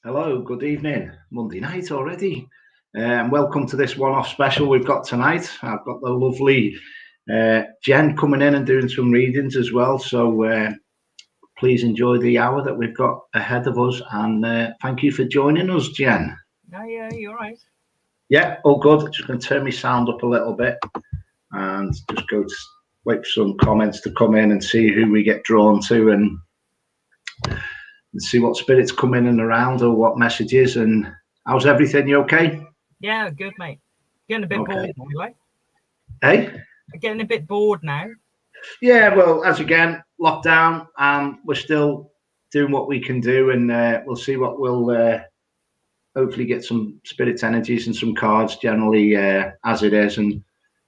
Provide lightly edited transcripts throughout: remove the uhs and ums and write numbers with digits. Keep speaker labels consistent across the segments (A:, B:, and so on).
A: Hello, good evening. Monday night already. And welcome to this one off special we've got tonight. I've got the lovely Jen coming in and doing some readings as well. So please enjoy the hour that we've got ahead of us. And thank you for joining us, Jen.
B: Oh, yeah, you're right.
A: Yeah, all good. Just going to turn my sound up a little bit and just wait for some comments to come in and see who we get drawn to and see what spirits come in and around or what messages. And how's everything? You okay?
B: Yeah, good, mate. Getting a bit bored, like.
A: Hey?
B: Getting a bit bored now.
A: Yeah, well, as again, lockdown, we're still doing what we can do, and we'll see what we'll hopefully get some spirits energies and some cards generally as it is, and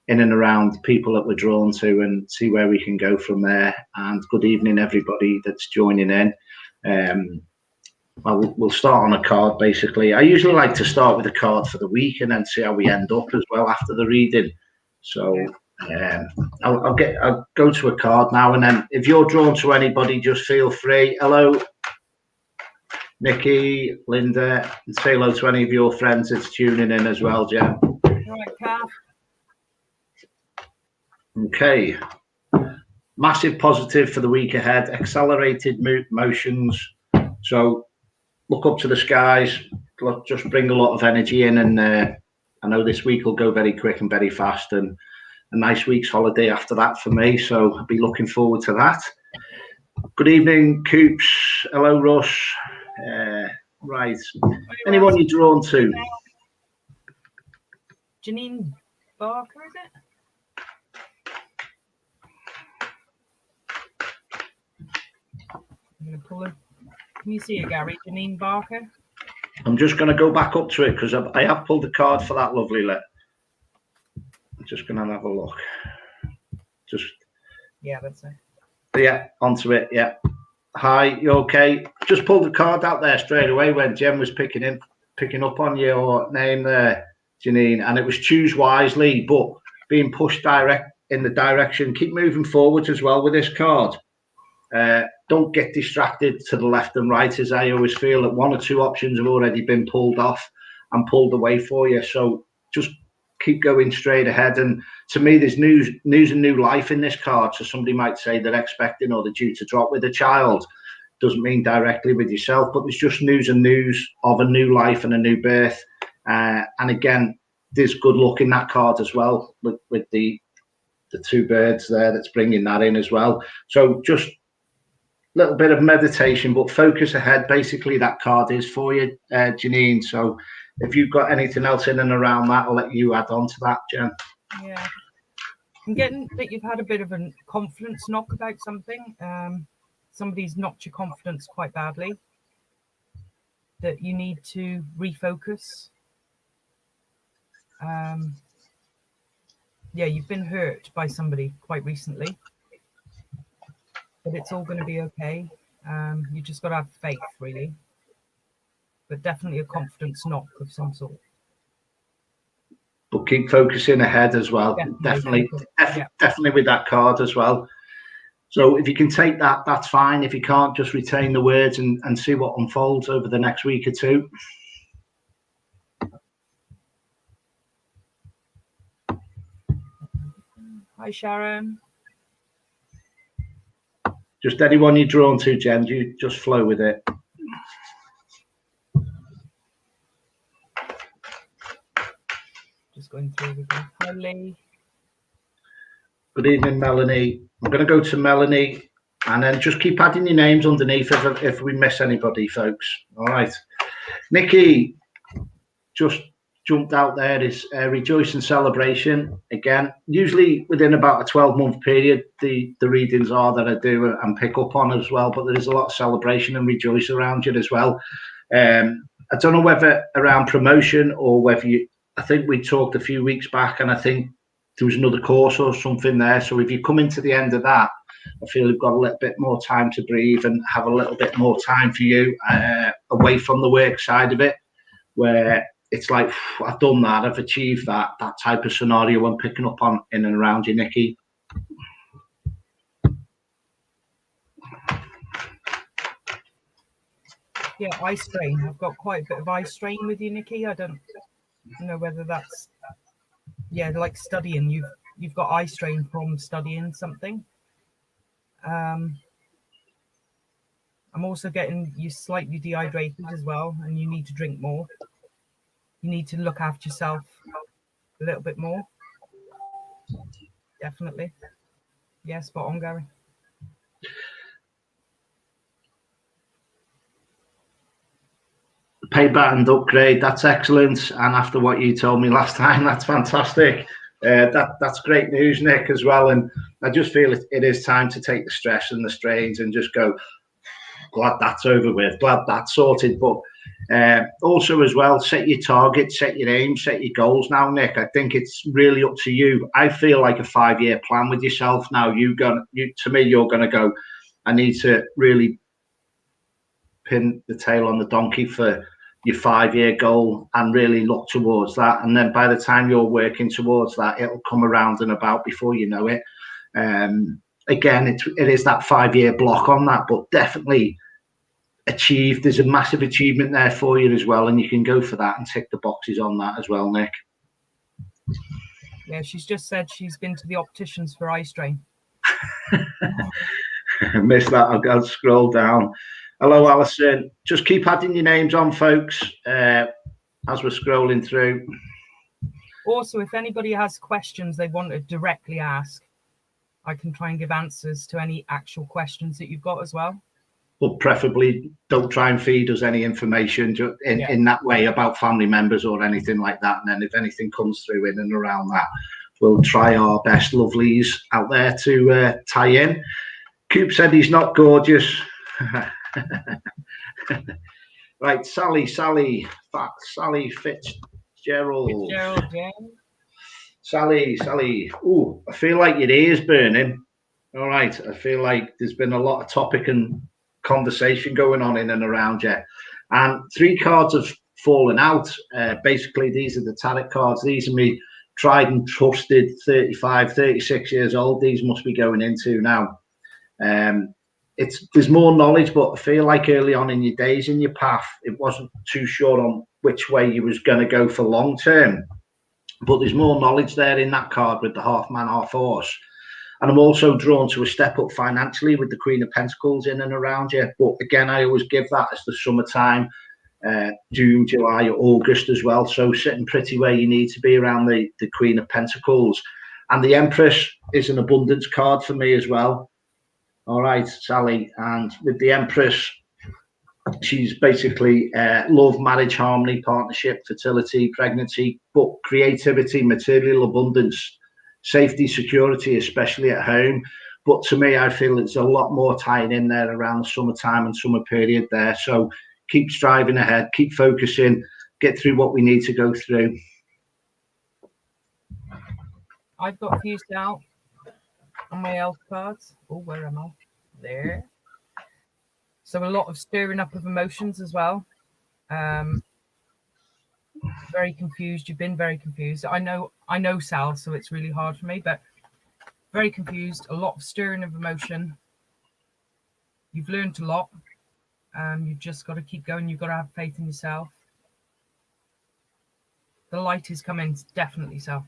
A: in and around people that we're drawn to, and see where we can go from there. And good evening, everybody that's joining in. Well, we'll start on a card, basically. I usually like to start with a card for the week and then see how we end up as well after the reading. So I'll go to a card now, and then if you're drawn to anybody, just feel free. Hello, Nikki, Linda, and say hello to any of your friends that's tuning in as well, Jen.
B: All right, Kath.
A: Okay. Massive positive for the week ahead. Accelerated motions. So look up to the skies. Just bring a lot of energy in, and I know this week will go very quick and very fast, and a nice week's holiday after that for me. So I'll be looking forward to that. Good evening, Coops. Hello, Rush. Right. Anyone you're drawn to?
B: Janine Barker, is it? I'm going to pull her. Can you see her, Gary? Janine Barker?
A: I'm just going to go back up to it because I have pulled the card for that lovely lit. I'm just going to have a look.
B: Yeah, that's it.
A: Yeah, onto it. Yeah. Hi, you okay? Just pulled the card out there straight away when Jen was picking up on your name there, Janine, and it was choose wisely, but being pushed direct in the direction. Keep moving forwards as well with this card. Don't get distracted to the left and right, as I always feel that one or two options have already been pulled off and pulled away for you. So just keep going straight ahead. And to me, there's news and new life in this card. So somebody might say they're expecting or they're due to drop with a child. Doesn't mean directly with yourself, but there's just news of a new life and a new birth. And again, there's good luck in that card as well with the two birds there that's bringing that in as well. So just little bit of meditation, but focus ahead. Basically, that card is for you, Janine. So if you've got anything else in and around that, I'll let you add on to that, Jen.
B: Yeah. I'm getting that you've had a bit of a confidence knock about something. Somebody's knocked your confidence quite badly. That you need to refocus. Yeah, you've been hurt by somebody quite recently. But it's all going to be okay. You just got to have faith, really. But definitely a confidence knock of some sort.
A: But keep focusing ahead as well. Definitely with that card as well. So if you can take that, that's fine. If you can't, just retain the words and see what unfolds over the next week or two.
B: Hi, Sharon.
A: Just anyone you're drawn to, Jen, you just flow with it.
B: Just going through everything. Hi, Lee.
A: Good evening, Melanie. I'm going to go to Melanie, and then just keep adding your names underneath if we miss anybody, folks. All right. Nikki just jumped out there. Is rejoice and celebration. Again, usually within about a 12-month period, the readings are that I do and pick up on as well, but there is a lot of celebration and rejoice around you as well. I don't know whether around promotion or whether I think we talked a few weeks back, and I think there was another course or something there. So if you come into the end of that, I feel you've got a little bit more time to breathe and have a little bit more time for you away from the work side of it, where it's like, I've done that, I've achieved that type of scenario when picking up on in and around you, Nikki.
B: Yeah, eye strain. I've got quite a bit of eye strain with you, Nikki. I don't know whether that's like studying. You've got eye strain from studying something. I'm also getting you slightly dehydrated as well, and you need to drink more. You need to look after yourself a little bit more. Definitely. Yeah, spot on, Garry.
A: Pay band upgrade, that's excellent. And after what you told me last time, that's fantastic. That's great news, Nick, as well. And I just feel it is time to take the stress and the strains and just go, glad that's over with, glad that's sorted. But also as well, set your targets, set your aims, set your goals now, Nick. I think it's really up to you. I feel like a 5-year plan with yourself now. To me, you're going to go, I need to really pin the tail on the donkey for your 5-year goal and really look towards that. And then by the time you're working towards that, it'll come around and about before you know it. Again, it is that 5-year block on that, but definitely achieved. There's a massive achievement there for you as well, and you can go for that and tick the boxes on that as well, Nick.
B: Yeah, she's just said she's been to the opticians for eye strain.
A: Missed that. I'll scroll down. Hello, Alison. Just keep adding your names on, folks, as we're scrolling through.
B: Also, if anybody has questions they want to directly ask, I can try and give answers to any actual questions that you've got as well.
A: But preferably don't try and feed us any information in that way about family members or anything like that. And then if anything comes through in and around that, we'll try our best, lovelies out there, to tie in. Coop said he's not gorgeous. Right, Sally Fitzgerald.
B: Yeah.
A: Sally. Ooh, I feel like your ear's burning. All right, I feel like there's been a lot of topic and conversation going on in and around you. And 3 cards have fallen out. Basically, these are the tarot cards. These are me tried and trusted 35, 36 years old. These must be going into now. There's more knowledge, but I feel like early on in your days, in your path, it wasn't too sure on which way you was going to go for long term. But there's more knowledge there in that card with the half man, half horse. And I'm also drawn to a step up financially with the Queen of Pentacles in and around you. But again, I always give that as the summertime, June, July, August as well. So sitting pretty where you need to be around the Queen of Pentacles. And the Empress is an abundance card for me as well. All right, Sally. And with the Empress, she's basically love, marriage, harmony, partnership, fertility, pregnancy, but creativity, material abundance, safety, security, especially at home. But to me, I feel it's a lot more tying in there around the summertime and summer period there. So keep striving ahead, keep focusing, get through what we need to go through.
B: I've got fused out on my elf cards. Oh, where am I? There. So a lot of stirring up of emotions as well. Very confused. You've been very confused. I know Sal, so it's really hard for me, but very confused. A lot of stirring of emotion. You've learned a lot. You've just got to keep going. You've got to have faith in yourself. The light is coming, definitely, Sal.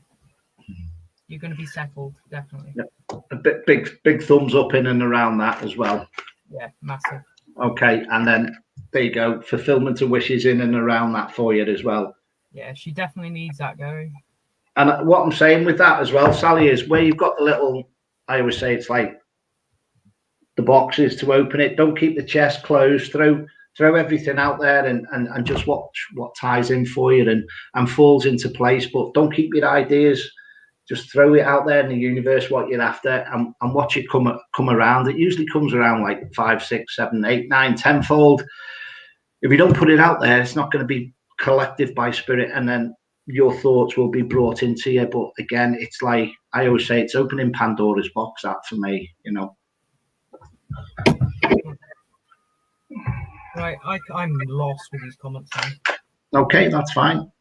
B: You're going to be settled, definitely.
A: Yeah. A big thumbs up in and around that as well.
B: Yeah, massive.
A: Okay, and then there you go, fulfillment of wishes in and around that for you as well.
B: Yeah, she definitely needs that, Garry.
A: And what I'm saying with that as well, Sally, is where you've got the little, I always say it's like the boxes to open it. Don't keep the chest closed. Throw everything out there and just watch what ties in for you and falls into place. But don't keep your ideas. Just throw it out there in the universe, what you're after, and watch it come around. It usually comes around like 5, 6, 7, 8, 9, 10-fold. If you don't put it out there, it's not going to be collective by spirit, and then your thoughts will be brought into you. But again, it's like I always say, it's opening Pandora's box, that for me, you know.
B: Right, I'm lost with these comments now.
A: Okay, that's fine.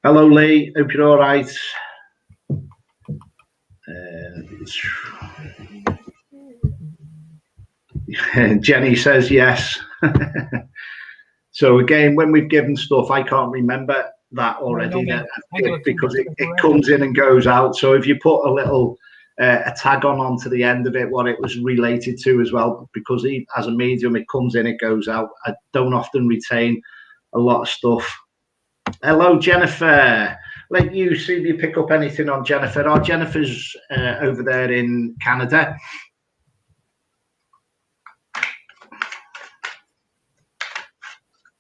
A: Hello, Lee. Hope you're all right. Jenny says yes. So again, when we've given stuff, I can't remember that already because it comes in and goes out. So if you put a little a tag onto the end of it, what it was related to as well, because as a medium, it comes in, it goes out. I don't often retain a lot of stuff. Hello, Jennifer. Let you see if you pick up anything on Jennifer. Oh, Jennifer's over there in Canada.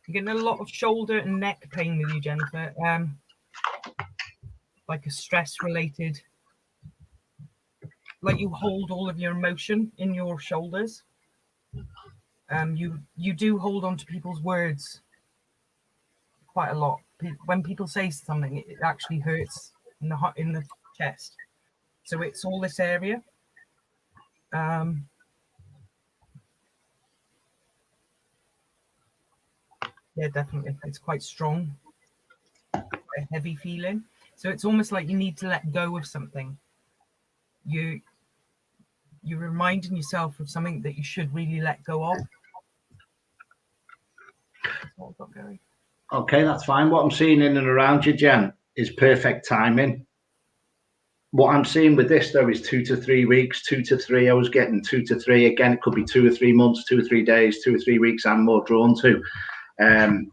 B: I'm getting a lot of shoulder and neck pain with you, Jennifer. Like a stress-related, like you hold all of your emotion in your shoulders. You do hold on to people's words quite a lot. When people say something, it actually hurts in the chest. So it's all this area. Yeah, definitely. It's quite strong, a heavy feeling. So it's almost like you need to let go of something. You're reminding yourself of something that you should really let go of. That's what I've got, Garry.
A: Okay, that's fine. What I'm seeing in and around you, Jen, is perfect timing. What I'm seeing with this, though, is 2 to 3 weeks, 2 to 3. I was getting 2 to 3. Again, it could be 2 or 3 months, 2 or 3 days, 2 or 3 weeks. I'm more drawn to 2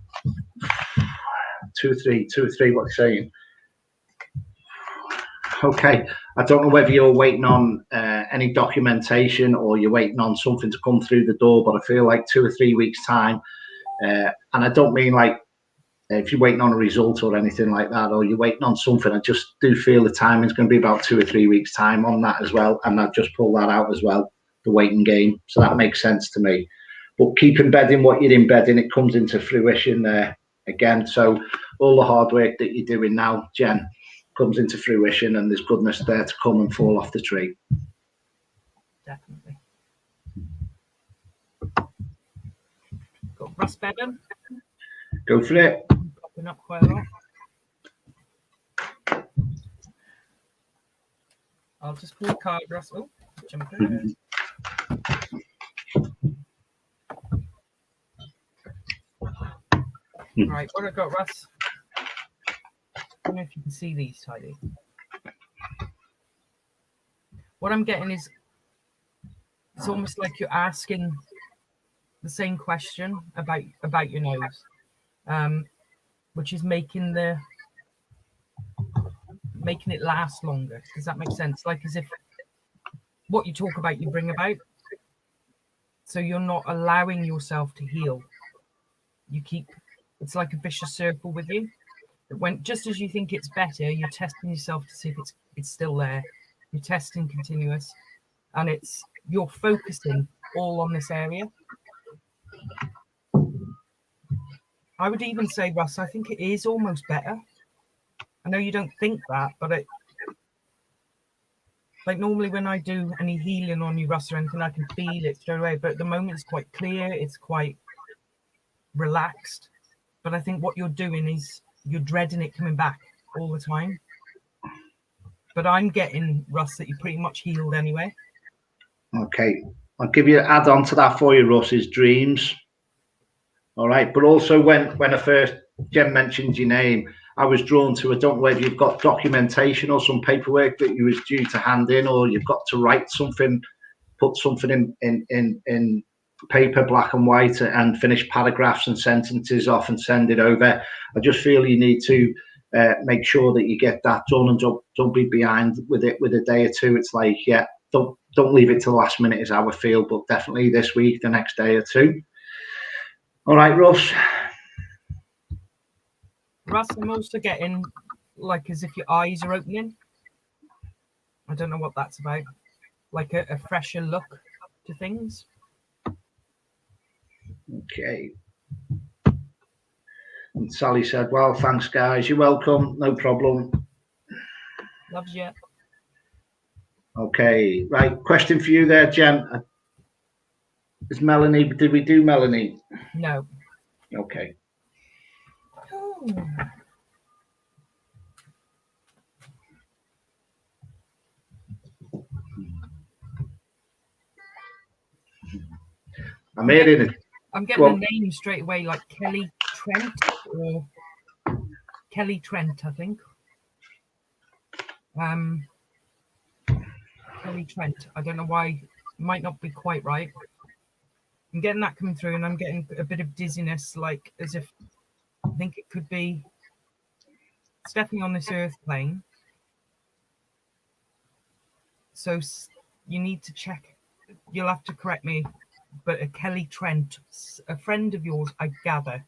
A: or 3, 2 or 3. What are you saying? Okay, I don't know whether you're waiting on any documentation or you're waiting on something to come through the door, but I feel like 2 or 3 weeks time, and I don't mean like if you're waiting on a result or anything like that, or you're waiting on something, I just do feel the timing's going to be about 2 or 3 weeks time on that as well, and I've just pulled that out as well, the waiting game, so that makes sense to me. But keep embedding what you're embedding, it comes into fruition there again. So all the hard work that you're doing now, Jen, comes into fruition, and there's goodness there to come and fall off the tree.
B: Definitely. Got Russ Beddon.
A: Go for it.
B: Popping up quite a lot. I'll just pull a card, Russ. Oh, jump in. Right, what have I got, Russ? I don't know if you can see these tidy. What I'm getting is it's almost like you're asking the same question about your nose, which is making it last longer. Does that make sense? Like as if what you talk about, you bring about. So you're not allowing yourself to heal. It's like a vicious circle with you. When just as you think it's better, you're testing yourself to see if it's still there. You're testing continuous, and you're focusing all on this area. I would even say, Russ, I think it is almost better. I know you don't think that, but like normally when I do any healing on you, Russ, or anything, I can feel it straight away. But at the moment, it's quite clear. It's quite relaxed. But I think what you're doing is you're dreading it coming back all the time. But I'm getting, Russ, that you're pretty much healed anyway.
A: Okay. I'll give you an add on to that for you, Russ, is dreams. All right. But also when I first, Jen mentioned your name, I was drawn to, I don't know whether you've got documentation or some paperwork that you was due to hand in, or you've got to write something, put something in paper, black and white, and finish paragraphs and sentences off and send it over. I just feel you need to make sure that you get that done, and don't be behind with it with a day or two. It's like, yeah, don't leave it to the last minute is how I feel, but definitely this week, the next day or two. All right, Russ.
B: Russ, I'm also getting like as if your eyes are opening. I don't know what that's about. Like a fresher look to things.
A: Okay. And Sally said, well, thanks, guys. You're welcome. No problem.
B: Loves you.
A: Okay. Right. Question for you there, Jen. Is Melanie, did we do Melanie?
B: No.
A: Okay.
B: Oh.
A: I'm hearing it.
B: I'm getting a name straight away, like Kelly Trent or Kelly Trent, I think. Kelly Trent. I don't know why. Might not be quite right. I'm getting that coming through, and I'm getting a bit of dizziness, like as if I think it could be stepping on this earth plane. So you need to check. You'll have to correct me, but a Kelly Trent, a friend of yours, I gather,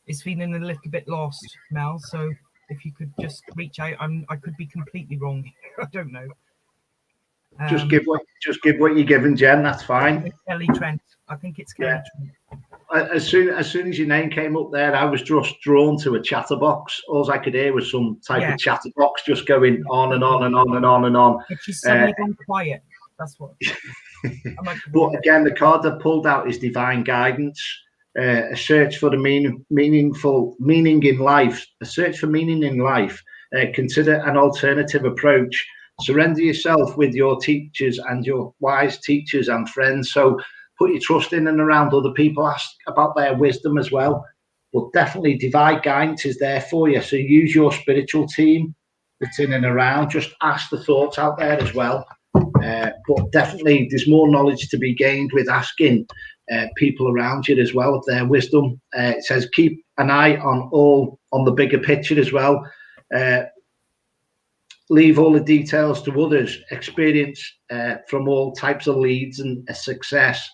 B: is feeling a little bit lost, Mel. So if you could just reach out, I could be completely wrong. I don't know.
A: Just give what you're giving, Jen. That's fine.
B: Kelly Trent. I think it's Kelly Trent.
A: As soon as your name came up there, I was just drawn to a chatterbox. All I could hear was some type of chatterbox just going on and on and on and on and on.
B: But she's suddenly gone quiet. That's what.
A: But again, the card I pulled out is divine guidance. A search for the meaning in life. A search for meaning in life. Consider an alternative approach. Surrender yourself with your teachers and your wise teachers and friends. So put your trust in and around other people. Ask about their wisdom as well. But definitely divine guidance is there for you. So use your spiritual team that's in and around. Just ask the thoughts out there as well. But definitely there's more knowledge to be gained with asking people around you as well of their wisdom. It says keep an eye on the bigger picture as well. Leave all the details to others. Experience from all types of leads and success.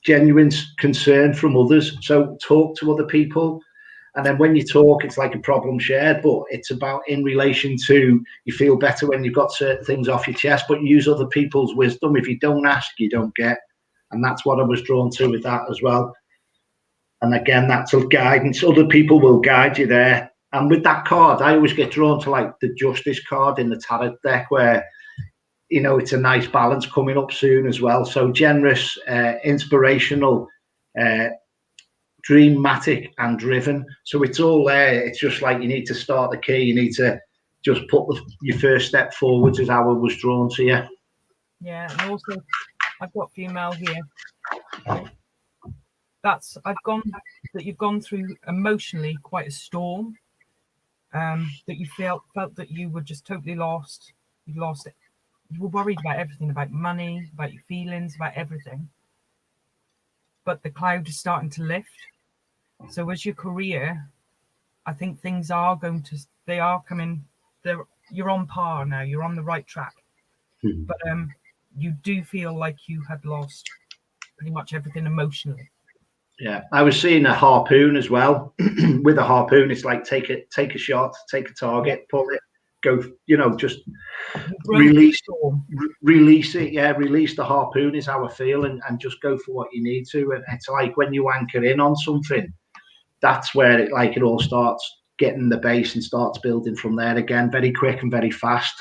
A: Genuine concern from others. So talk to other people. And then when you talk, it's like a problem shared, but it's about in relation to you feel better when you've got certain things off your chest, but use other people's wisdom. If you don't ask, you don't get. And that's what I was drawn to with that as well. And again, that's a guidance. Other people will guide you there. And with that card, I always get drawn to like the Justice card in the tarot deck where, you know, it's a nice balance coming up soon as well. So generous, inspirational, dreamatic and driven. So it's all there. It's just like you need to start the key. You need to just put your first step forwards is how I was drawn to you.
B: Yeah, and also I've got female here. You've gone through emotionally quite a storm. That you felt that you were just totally lost. You lost it. You were worried about everything, about money, about your feelings, about everything. But the cloud is starting to lift. So as your career, I think things are coming. You're on par now. You're on the right track. But you do feel like you had lost pretty much everything emotionally.
A: Yeah, I was seeing a harpoon as well. With a harpoon, it's like take a shot, take a target, pull it, go. You know, just release it. Yeah, release the harpoon is how I feel, and just go for what you need to. And it's like when you anchor in on something, that's where it all starts getting the base and starts building from there again, very quick and very fast.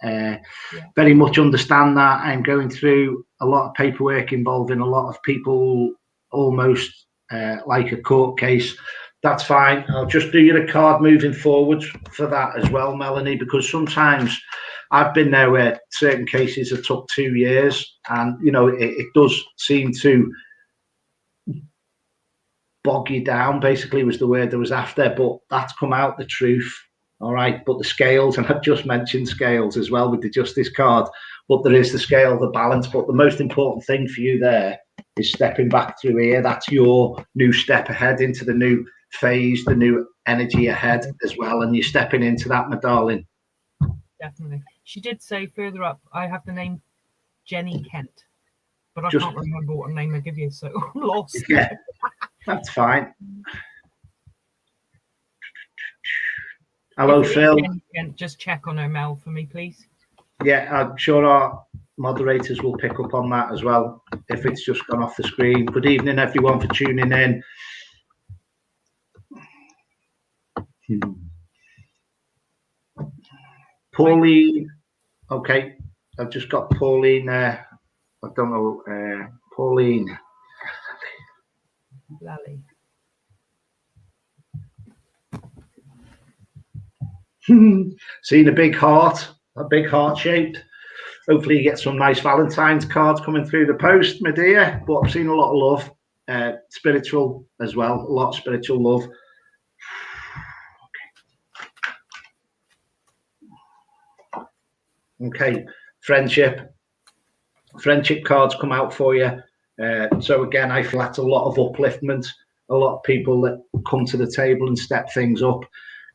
A: Very much understand that. I'm going through a lot of paperwork involving a lot of people, almost like a court case. That's fine. I'll just do you a card moving forward for that as well, Melanie, because sometimes I've been there where certain cases have took 2 years, and you know it does seem to bog you down, basically was the word that was after, but that's come out the truth. All right, but the scales, and I've just mentioned scales as well with the Justice card, but there is the scale, the balance. But the most important thing for you there is stepping back through here. That's your new step ahead into the new phase, the new energy ahead as well, and you're stepping into that, my darling.
B: Definitely. She did say further up, I have the name Jenny Kent, but I can't remember what name I give you, so I'm lost.
A: Yeah, that's fine. Hello, Phil.
B: Just check on her, Mel, for me, please.
A: Yeah, I'm sure our moderators will pick up on that as well if it's just gone off the screen. Good evening, everyone, for tuning in. Pauline. Okay, I've just got Pauline there. I don't know. Pauline.
B: Lally.
A: Seen a big heart shaped. hopefully you get some nice Valentine's cards coming through the post, my dear. But I've seen a lot of love, spiritual as well, a lot of spiritual love. Okay, friendship cards come out for you. So again, I feel that's a lot of upliftment, a lot of people that come to the table and step things up.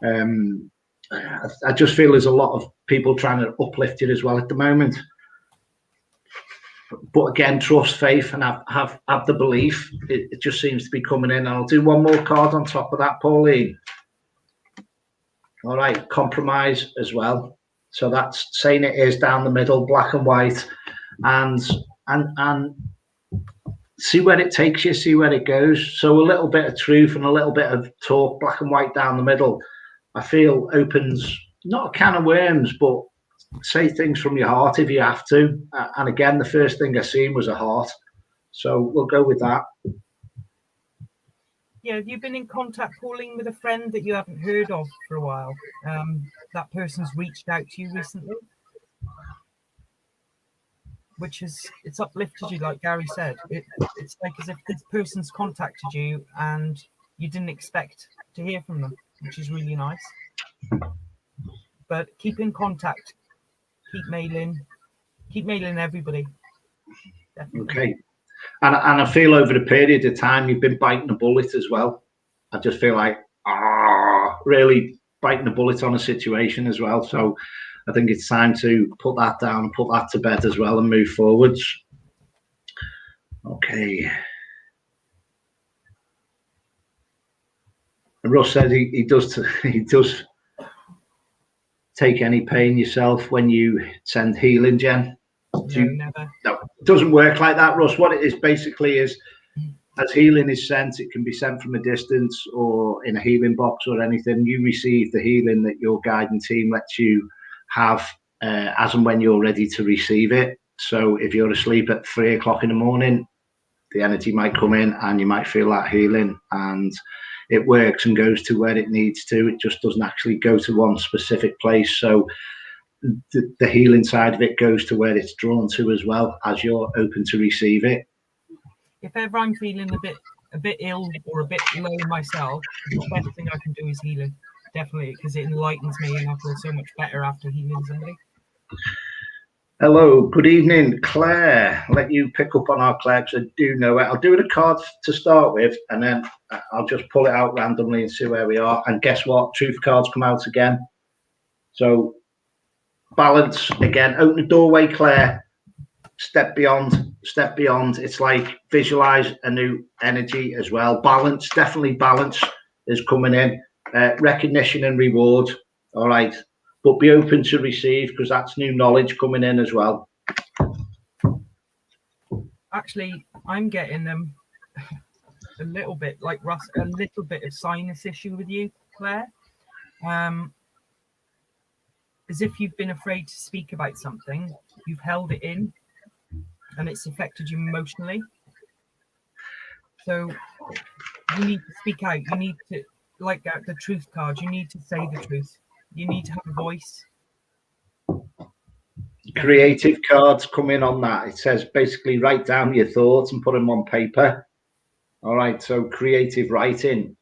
A: I just feel there's a lot of people trying to uplift it as well at the moment. But again, trust, faith, and have the belief. It just seems to be coming in. And I'll do one more card on top of that, Pauline. All right, compromise as well. So that's saying it is down the middle, black and white, and see where it takes you, see where it goes. So a little bit of truth and a little bit of talk, black and white down the middle, I feel opens not a can of worms, but say things from your heart if you have to. And again, the first thing I seen was a heart. So we'll go with that.
B: Yeah, have you been in contact, Pauline, with a friend that you haven't heard of for a while? That person's reached out to you recently, which is, it's uplifted you, like Garry said. It's like as if this person's contacted you and you didn't expect to hear from them, which is really nice. But keep in contact, keep mailing everybody. Definitely.
A: Okay. And I feel over the period of time you've been biting a bullet as well. I just feel like really biting a bullet on a situation as well. So I think it's time to put that down and put that to bed as well and move forwards. Okay. And Russ said he does take any pain yourself when you send healing, Jen.
B: No, never.
A: No, it doesn't work like that, Russ. What it is basically is, as healing is sent, it can be sent from a distance or in a healing box or anything. You receive the healing that your guiding team lets you have as and when you're ready to receive it. So if you're asleep at 3 o'clock in the morning, the energy might come in and you might feel that healing, and it works and goes to where it needs to. It just doesn't actually go to one specific place. So the healing side of it goes to where it's drawn to as well, as you're open to receive it.
B: If ever I'm feeling a bit ill or a bit low myself, the best thing I can do is healing. Definitely, because it enlightens me and I feel so much better after healing somebody.
A: Hello, good evening, Claire. I'll let you pick up on our Claire because I do know it. I'll do the cards to start with, and then I'll just pull it out randomly and see where we are. And guess what? Truth cards come out again. So balance again. Open the doorway, Claire. Step beyond. It's like visualize a new energy as well. Balance, definitely balance is coming in. Recognition and reward. All right. But be open to receive, because that's new knowledge coming in as well.
B: Actually, I'm getting a little bit like Russ, a little bit of sinus issue with you, Claire. As if you've been afraid to speak about something, you've held it in, and it's affected you emotionally. So you need to speak out. You need to, like the truth card, you need to say the truth. You need to have a voice.
A: Creative cards come in on that. It says basically write down your thoughts and put them on paper. All right, so creative writing.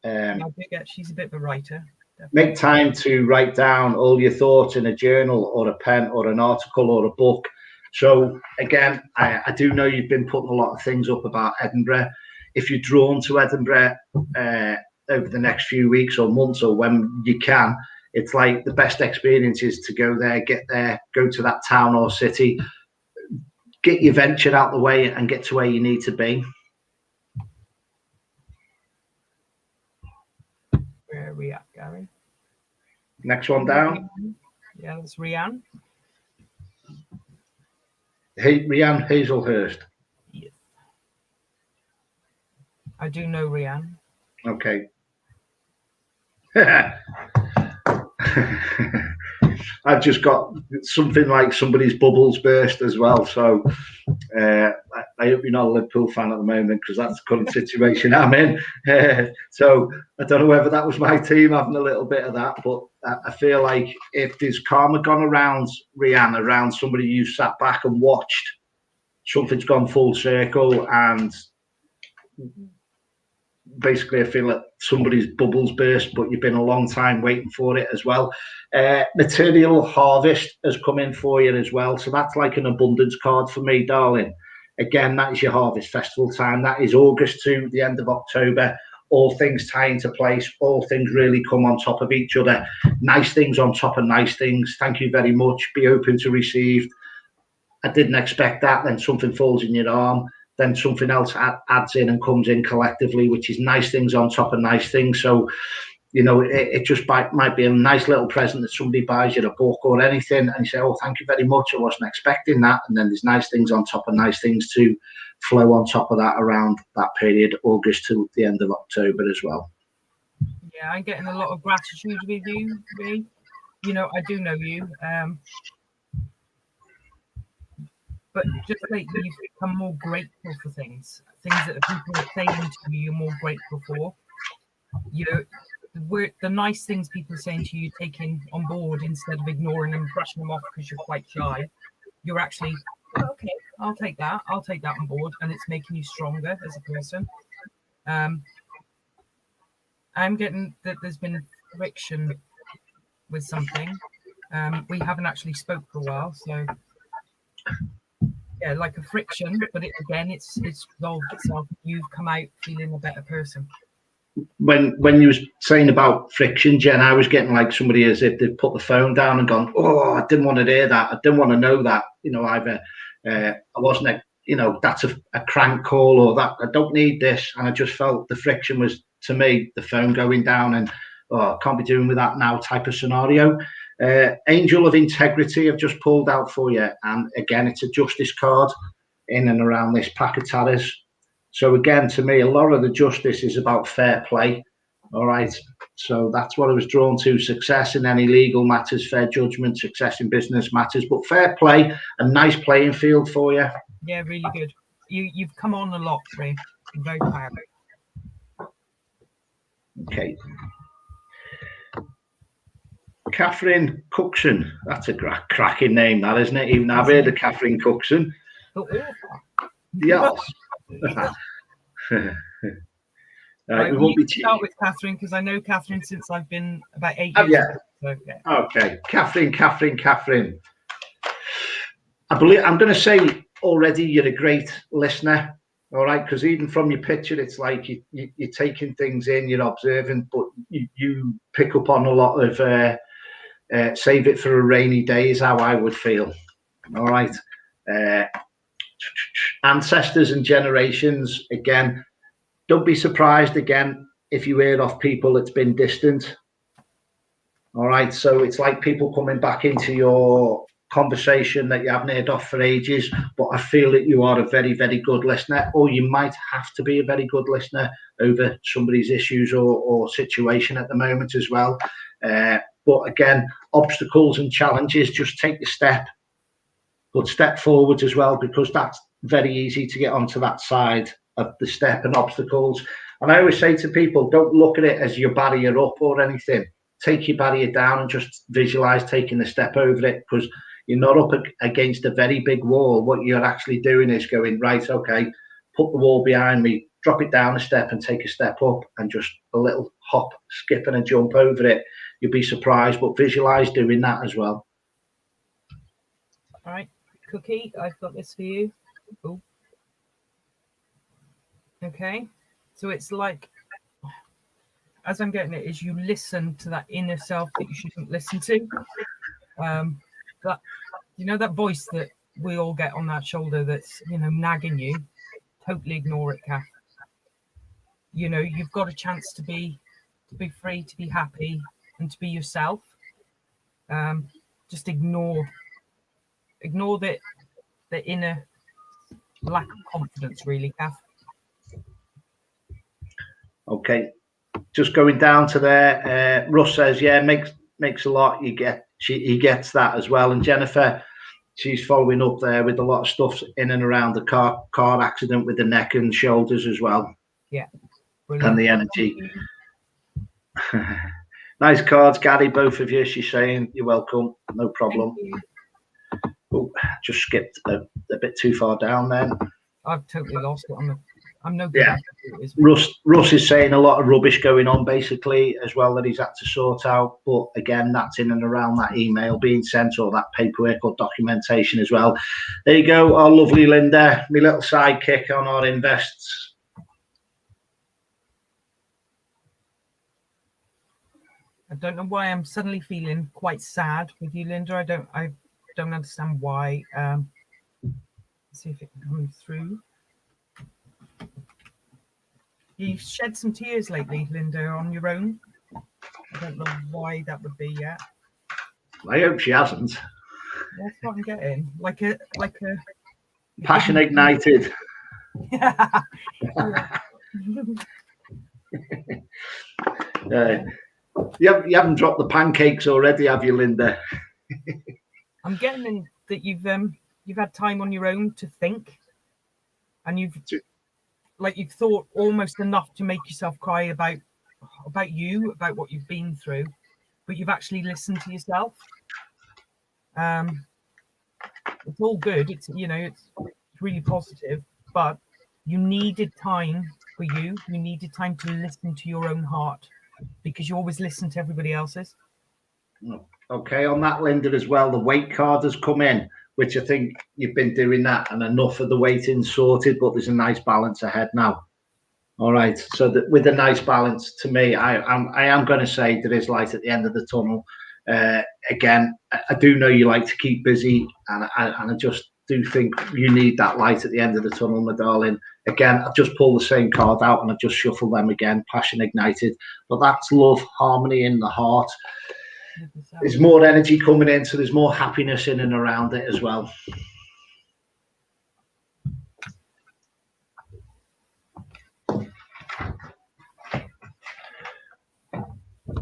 B: She's a bit of a writer.
A: Definitely. Make time to write down all your thoughts in a journal or a pen or an article or a book. So again, I do know you've been putting a lot of things up about Edinburgh. If you're drawn to Edinburgh over the next few weeks or months or when you can, it's like the best experience is to go there, get there, go to that town or city, get your venture out the way and get to where you need to be.
B: Where are we at, Garry?
A: Next one down.
B: Yeah, that's Rianne.
A: Hey, Rianne Hazelhurst.
B: Yes. I do know Rianne.
A: Okay. I've just got something like somebody's bubbles burst as well. So I hope you're not a Liverpool fan at the moment, because that's the current situation I'm in. So I don't know whether that was my team having a little bit of that, but I feel like if there's karma gone around Rihanna, around somebody you sat back and watched, something's gone full circle, and basically I feel like somebody's bubbles burst, but you've been a long time waiting for it as well. Material harvest has come in for you as well, so that's like an abundance card for me, darling. Again, that is your harvest festival time. That is August to the end of October. All things tie into place, all things really come on top of each other. Nice things on top of nice things. Thank you very much. Be open to receive. I didn't expect that. Then something falls in your arm. Then something else adds in and comes in collectively, which is nice things on top of nice things. So, you know, it just might be a nice little present that somebody buys you, a book or anything, and you say, oh, thank you very much, I wasn't expecting that. And then there's nice things on top of nice things to flow on top of that around that period, August to the end of October as well.
B: Yeah, I'm getting a lot of gratitude with you, Ray. You know, I do know you. But just like you've become more grateful for things that the people are saying to you, you're more grateful for. You know, the nice things people are saying to you, taking on board instead of ignoring them, brushing them off because you're quite shy. You're actually, okay, I'll take that on board, and it's making you stronger as a person. I'm getting that there's been friction with something. We haven't actually spoke for a while, so. Yeah, like a friction, but it's resolved itself. You've come out feeling a better person.
A: When you was saying about friction, Jen, I was getting like somebody as if they'd put the phone down and gone, oh, I didn't want to hear that. I didn't want to know that. You know, either I wasn't, you know, that's a crank call, or that I don't need this. And I just felt the friction was, to me, the phone going down and, oh, I can't be doing with that now type of scenario. Angel of Integrity I've just pulled out for you, and again it's a justice card in and around this pack of taras. So again, to me, a lot of the justice is about fair play. All right, so that's what I was drawn to: success in any legal matters, fair judgment, success in business matters, but fair play, a nice playing field for you.
B: Yeah, really good. You've come on a lot, Ray. I'm very proud.
A: Okay. Catherine Cookson. That's a cracking name, that, isn't it? Even I've heard of Catherine Cookson. Yes.
B: Right, we won't be start with Catherine, because I know Catherine since I've been about 8 years.
A: Yeah.
B: So, yeah.
A: Okay, Catherine. I believe I'm going to say already you're a great listener. All right, because even from your picture, it's like you're taking things in, you're observing, but you pick up on a lot of save it for a rainy day is how I would feel. All right. Ancestors and generations, again, don't be surprised again if you hear off people that's been distant. All right, so it's like people coming back into your conversation that you haven't heard off for ages, but I feel that you are a very, very good listener, or you might have to be a very good listener over somebody's issues or situation at the moment as well. But again, obstacles and challenges, just take the step, but step forward as well, because that's very easy to get onto that side of the step and obstacles. And I always say to people, don't look at it as your barrier up or anything. Take your barrier down and just visualize taking the step over it, because you're not up against a very big wall. What you're actually doing is going, right, okay, put the wall behind me, drop it down a step and take a step up, and just a little hop, skip and a jump over it. You'll be surprised, but visualize doing that as well.
B: All right, Cookie, I've got this for you. Ooh. Okay, so it's like, as I'm getting it, is you listen to that inner self that you shouldn't listen to. That, you know, that voice that we all get on that shoulder that's, you know, nagging you. Totally ignore it, Kath. You know, you've got a chance to be free, to be happy, and to be yourself. Just ignore the inner lack of confidence, really, Kath. Okay,
A: just going down to there. Russ says, yeah, makes a lot. He gets that as well. And Jennifer, she's following up there with a lot of stuff in and around the car accident with the neck and shoulders as well.
B: Yeah, brilliant.
A: And the energy. Nice cards, Garry, both of you. She's saying you're welcome. No problem. Oh, just skipped a bit too far down then.
B: I've totally lost it. I'm no good.
A: Yeah. Russ is saying a lot of rubbish going on basically as well that he's had to sort out. But again, that's in and around that email being sent or that paperwork or documentation as well. There you go, our lovely Linda, my little sidekick on our invests.
B: I don't know why I'm suddenly feeling quite sad with you, Linda. I don't understand why. Let's see if it can come through. You've shed some tears lately, Linda, on your own. I don't know why that would be yet.
A: I hope she hasn't.
B: That's what I'm getting. Like a
A: passion ignited.
B: Yeah.
A: You haven't dropped the pancakes already, have you, Linda?
B: I'm getting that you've had time on your own to think, and you've thought almost enough to make yourself cry about what you've been through, but you've actually listened to yourself. It's all good. It's really positive, but you needed time for you. You needed time to listen to your own heart, because you always listen to everybody else's.
A: Okay, on that, Linda, as well, the weight card has come in, which I think you've been doing that and enough of the weighting sorted, but there's a nice balance ahead now. All right, so with a nice balance, to me, I am going to say there is light at the end of the tunnel. Again, I do know you like to keep busy, and I just do think you need that light at the end of the tunnel, my darling. Again, I've just pulled the same card out and I've just shuffled them again, passion ignited. But that's love, harmony in the heart. There's more energy coming in, so there's more happiness in and around it as well.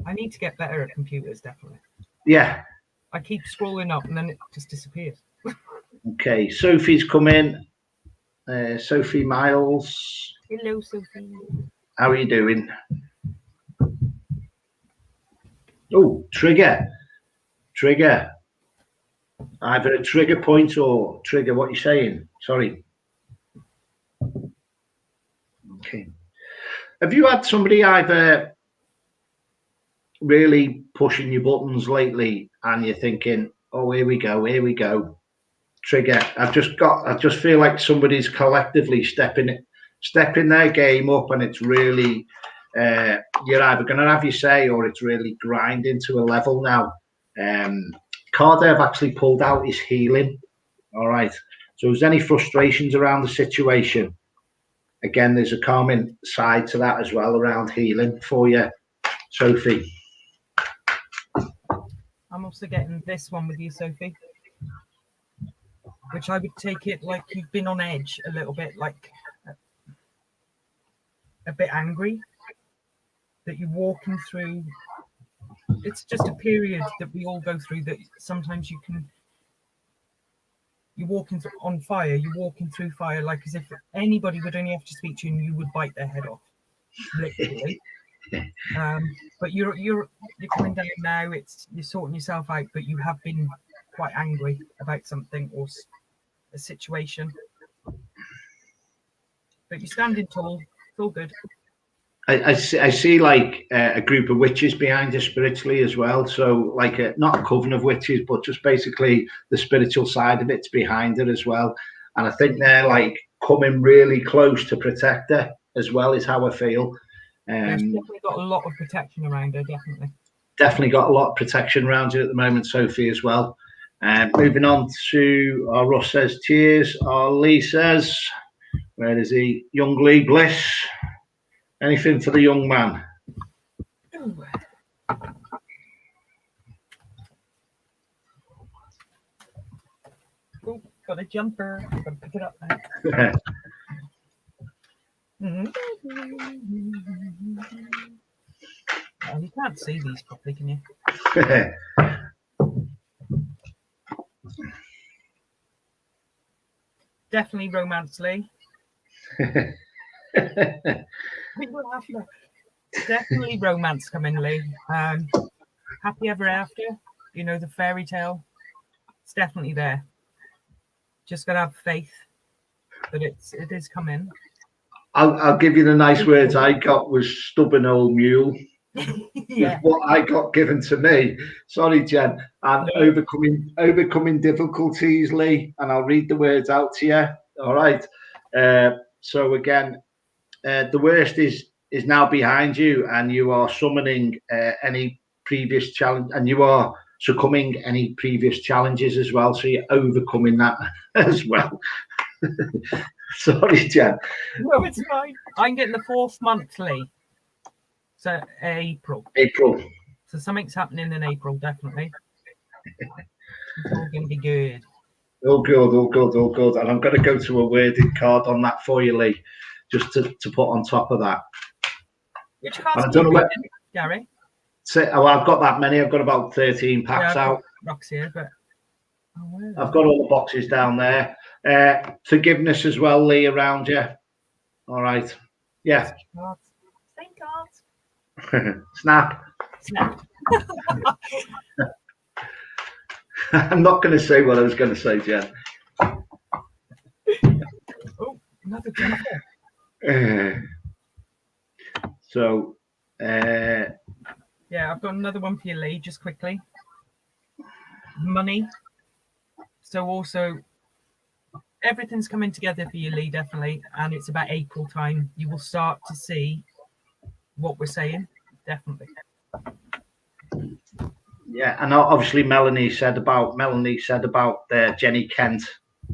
B: I need to get better at computers, definitely.
A: Yeah.
B: I keep scrolling up and then it just disappears.
A: Okay, Sophie's come in. Sophie Miles.
B: Hello, Sophie.
A: How are you doing? Oh, trigger. Either a trigger point or trigger. What are you saying? Sorry. Okay. Have you had somebody either really pushing your buttons lately and you're thinking, oh, here we go. Trigger. I just feel like somebody's collectively stepping their game up, and it's really you're either going to have your say or it's really grinding to a level now. Card I've actually pulled out is healing. All right. So if there's any frustrations around the situation, again, there's a calming side to that as well around healing for you, Sophie.
B: I'm also getting this one with you, Sophie, which I would take it like you've been on edge a little bit, like a bit angry, that you're walking through. It's just a period that we all go through, that sometimes you're walking on fire, you're walking through fire, like as if anybody would only have to speak to you and you would bite their head off, literally. But you're coming down now. You're sorting yourself out, but you have been quite angry about something or a situation. But you're standing tall. It's all good.
A: I see like a group of witches behind you spiritually as well. So like not a coven of witches, but just basically the spiritual side of it's behind her as well. And I think they're like coming really close to protect her as well, is how I feel.
B: There's definitely got a lot of protection around her,
A: definitely got a lot of protection around you at the moment, Sophie, as well. Moving on to our Russ says cheers. Our Lee says, where is he? Young Lee Bliss. Anything for the young man?
B: Oh, got a jumper. Gotta pick it up now. Oh, you can't see these properly, can you? Definitely romance, Lee. Definitely romance coming, Lee. Happy ever after. You know, the fairy tale. It's definitely there. Just gotta have faith that it is coming.
A: I'll give you the nice words I got was stubborn old mule.
B: Yeah.
A: What I got given to me. Sorry, Jen. And
B: No.
A: overcoming difficulties, Lee. And I'll read the words out to you. All right. So again, the worst is now behind you, and you are summoning any previous challenge, and you are succumbing any previous challenges as well. So you're overcoming that as well. Sorry, Jen.
B: No, it's fine. I'm getting the 4th monthly. So April. So something's happening in April, definitely. It's all going to be good.
A: All good. And I'm going to go to a worded card on that for you, Lee, just to put on top of that.
B: Which cards are you reading, Gary?
A: I've got that many. I've got about 13 packs out.
B: Rocks here, but
A: I've got all the boxes down there. Forgiveness as well, Lee, around you. All right. Yeah.
B: Same cards.
A: Snap. I'm not going to say what I was going to say, Jen.
B: Oh, another Jennifer.
A: So,
B: yeah, I've got another one for you, Lee, just quickly. Money. So also, everything's coming together for you, Lee, definitely. And it's about April time. You will start to see what we're saying, definitely.
A: Yeah, and obviously Melanie said about Jenny Kent.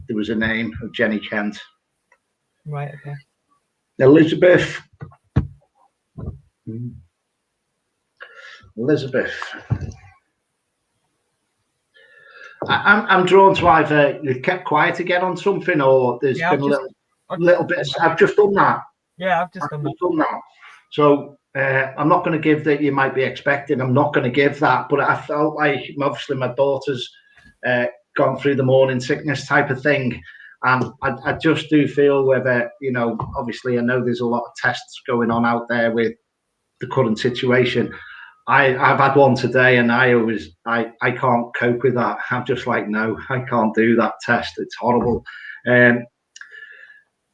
A: There was a name of Jenny Kent.
B: Right, okay.
A: Elizabeth. I'm drawn to either you've kept quiet again on something, or there's been a little bit. I've just done that.
B: Yeah, I've just done that.
A: So I'm not going to give that you might be expecting. I'm not going to give that, but I felt like obviously my daughter's gone through the morning sickness type of thing, and I just do feel whether, you know, obviously I know there's a lot of tests going on out there with the current situation. I've had one today, and I can't cope with that. I'm just like, no, I can't do that test. It's horrible.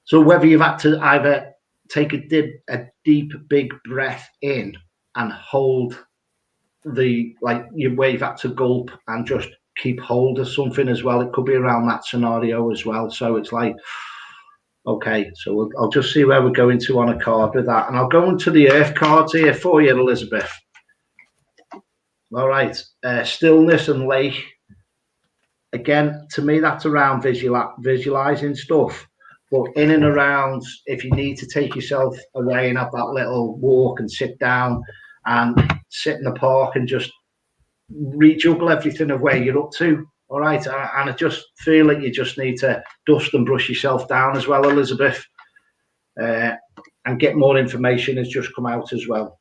A: So whether you've had to either take a deep, big breath in and hold where you've had to gulp and just keep hold of something as well. It could be around that scenario as well. So it's like, okay, so I'll just see where we're going to on a card with that. And I'll go into the earth cards here for you, Elizabeth. All right, stillness and lake. Again, to me, that's around visualizing stuff. But in and around, if you need to take yourself away and have that little walk and sit down and sit in the park and just rejuggle everything of where you're up to. All right. And I just feel like you just need to dust and brush yourself down as well, Elizabeth. And get more information has just come out as well.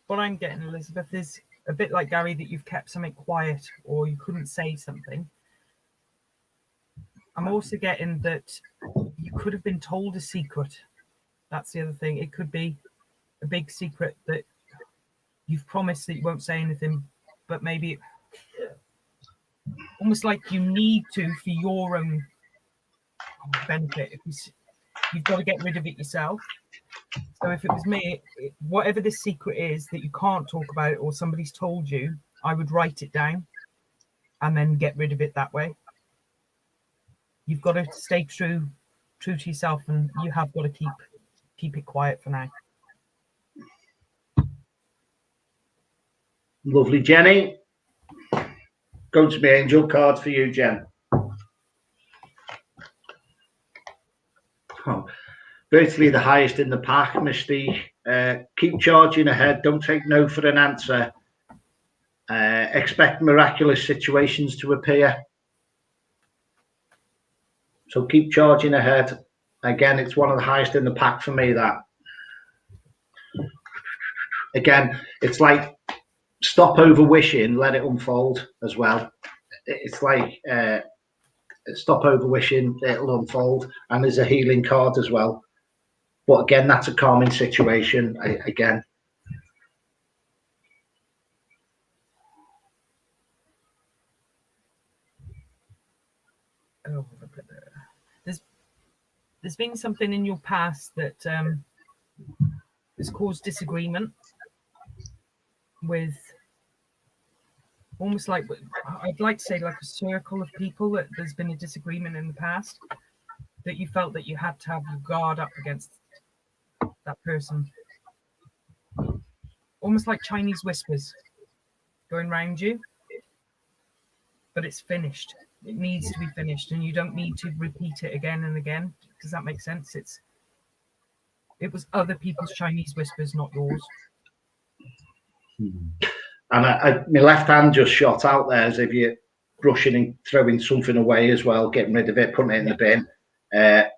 B: What I'm getting, Elizabeth, is a bit like Gary, that you've kept something quiet or you couldn't say something. I'm also getting that you could have been told a secret. That's the other thing. It could be a big secret that you've promised that you won't say anything, but maybe almost like you need to for your own benefit. You've got to get rid of it yourself. So if it was me, whatever this secret is that you can't talk about or somebody's told you, I would write it down and then get rid of it that way. You've got to stay true to yourself, and you have got to keep it quiet for now.
A: Lovely, Jenny. Go to my angel card for you, Jen. Oh, virtually the highest in the pack, Mystique. Keep charging ahead. Don't take no for an answer. Expect miraculous situations to appear. So keep charging ahead Again, it's one of the highest in the pack for me, that. Again, it's like stop over wishing, let it unfold as well. It's like stop over wishing, it'll unfold. And there's a healing card as well. But again, that's a calming situation. Again.
B: Oh, there's been something in your past that has caused disagreement with, almost like, I'd like to say like a circle of people, that there's been a disagreement in the past that you felt that you had to have your guard up against that person. Almost like Chinese whispers going round you, but it's finished. It needs to be finished, and you don't need to repeat it again and again. Does that make sense? It was other people's Chinese whispers, not yours.
A: And my left hand just shot out there as if you're brushing and throwing something away as well, getting rid of it, putting it in the bin.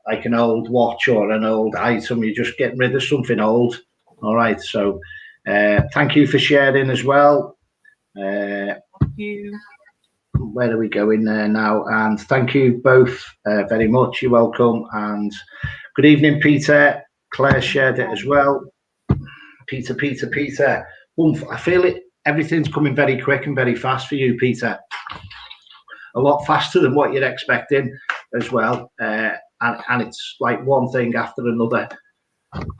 A: Like an old watch or an old item, you're just getting rid of something old. All right, so thank you for sharing as well.
B: Thank you.
A: Where are we going there now? And thank you both very much. You're welcome. And good evening, Peter. Claire shared it as well. Peter. I feel it. Everything's coming very quick and very fast for you, Peter. A lot faster than what you're expecting as well. And it's like one thing after another.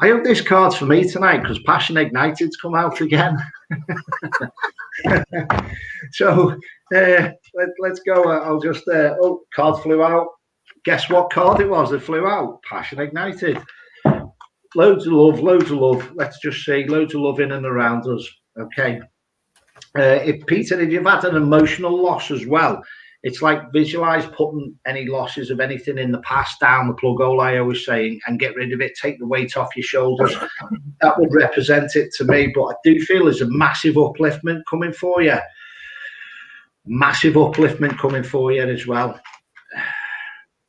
A: I hope this card's for me tonight, because Passion Ignited's come out again. So let's go. I'll just card flew out. Guess what card it was that flew out? Passion Ignited. Loads of love. Let's just say loads of love in and around us. Okay. If you've had an emotional loss as well, it's like visualize putting any losses of anything in the past down the plug hole, I always say, and get rid of it. Take the weight off your shoulders. That would represent it to me. But I do feel there's a massive upliftment coming for you. Massive upliftment coming for you as well.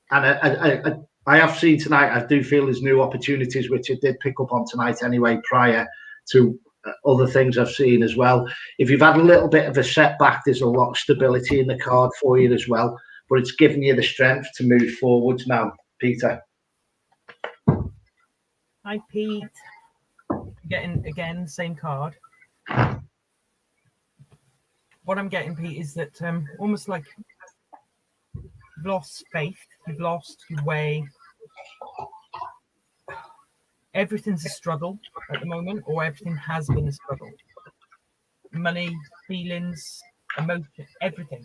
A: And I have seen tonight, I do feel there's new opportunities, which I did pick up on tonight anyway, prior to other things I've seen as well. If you've had a little bit of a setback, there's a lot of stability in the card for you as well, but it's giving you the strength to move forwards now, Peter.
B: Hi, Pete. Getting again same card. What I'm getting, Pete, is that almost like you've lost faith, you've lost your way. Everything's a struggle at the moment, or everything has been a struggle. Money, feelings, emotion, everything.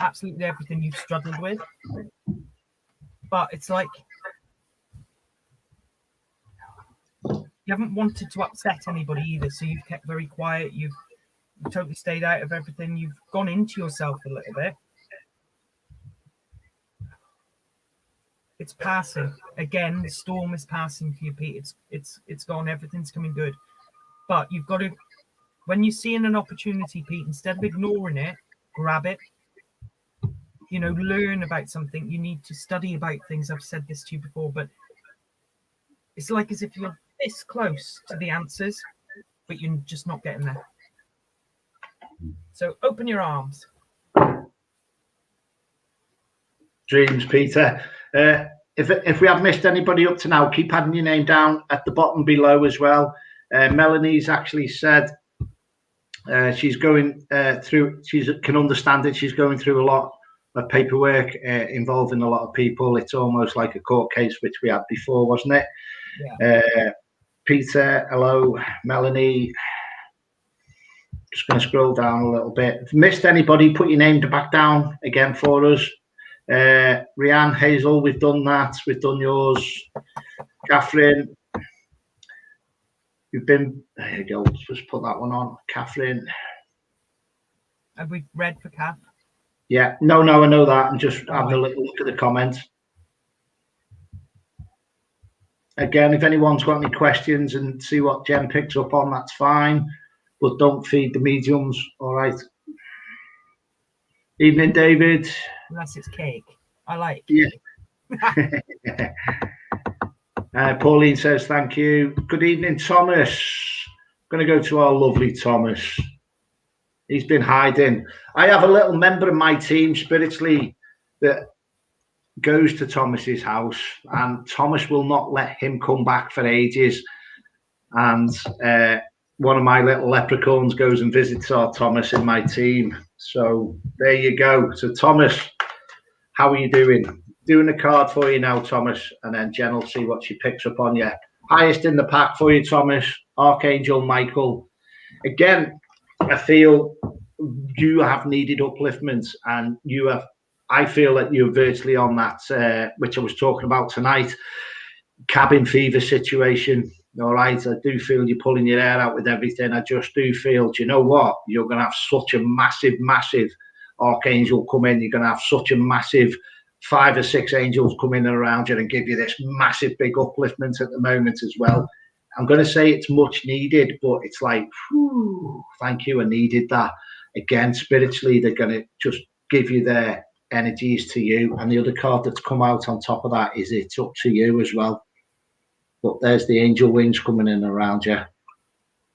B: Absolutely everything you've struggled with. But it's like you haven't wanted to upset anybody either, so you've kept very quiet. You've totally stayed out of everything. You've gone into yourself a little bit. It's passing. Again, the storm is passing for you, Pete. It's gone. Everything's coming good. But you've got to, when you're seeing an opportunity, Pete, instead of ignoring it, grab it. You know, learn about something. You need to study about things. I've said this to you before, but it's like as if you're this close to the answers, but you're just not getting there. So open your arms.
A: Dreams, Peter. If we have missed anybody up to now, keep adding your name down at the bottom below as well. Melanie's actually said she's going through, she can understand it. She's going through a lot of paperwork involving a lot of people. It's almost like a court case, which we had before, wasn't it? Yeah. Peter, hello. Melanie. Just going to scroll down a little bit. If you missed anybody, put your name back down again for us. Rianne, Hazel, we've done that. We've done yours. Catherine, you've been, there you go. Let's just put that one on. Catherine.
B: Have we read for Kath?
A: Yeah, no, I know that. I'm just having a little look at the comments. Again, if anyone's got any questions and see what Jen picks up on, that's fine. But don't feed the mediums, all right? Evening, David.
B: Unless it's cake. I like
A: cake. Yeah. Pauline says, thank you. Good evening, Thomas. I'm going to go to our lovely Thomas. He's been hiding. I have a little member of my team, Spiritually, that goes to Thomas's house, and Thomas will not let him come back for ages. And one of my little leprechauns goes and visits our Thomas in my team. So there you go. So Thomas, how are you doing? Doing a card for you now, Thomas, and then Jen will see what she picks up on you. Highest in the pack for you, Thomas, Archangel Michael. Again, I feel you have needed upliftment, and you have. I feel that you're virtually on that, which I was talking about tonight, cabin fever situation. All right, I do feel you're pulling your hair out with everything. I just do feel, do you know what? You're going to have such a massive, massive archangel come in. You're going to have such a massive 5 or 6 angels come in and around you and give you this massive big upliftment at the moment as well. I'm going to say it's much needed, but it's like, whew, thank you, I needed that. Again, spiritually, they're going to just give you their energies to you. And the other card that's come out on top of that is it's up to you as well. But there's the angel wings coming in around you.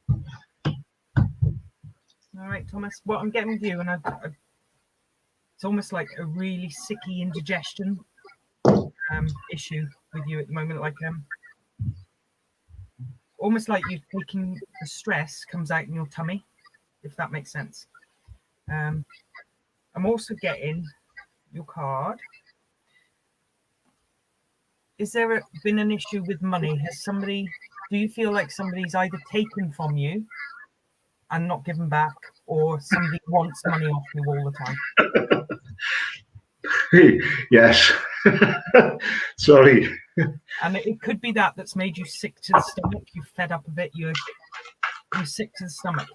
B: All right, Thomas, what I'm getting with you, and it's almost like a really sicky indigestion issue with you at the moment, like almost like you're taking the stress comes out in your tummy, if that makes sense. I'm also getting your card. Is there been an issue with money? Do you feel like somebody's either taken from you and not given back, or somebody wants money off you all the time?
A: Yes. Sorry.
B: And it could be that's made you sick to the stomach. You're fed up of it. You're sick to the stomach.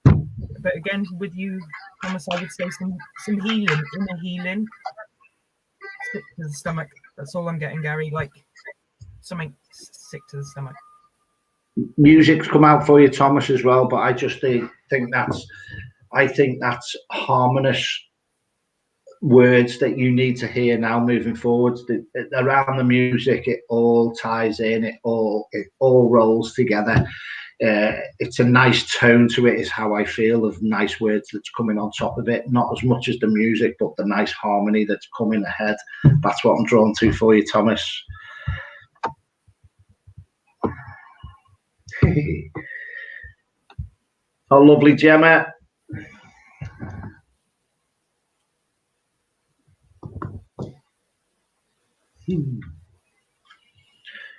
B: But again, with you, Thomas, I would say some healing, inner healing. Sick to the stomach. That's all I'm getting, Gary. Like something sick to the stomach.
A: Music's come out for you, Thomas, as well. But I just think that's harmonious words that you need to hear now moving forward. Around the music, it all ties in. It all rolls together. It's a nice tone to it, is how I feel, of nice words that's coming on top of it. Not as much as the music, but the nice harmony that's coming ahead. That's what I'm drawn to for you, Thomas. Oh, lovely Gemma.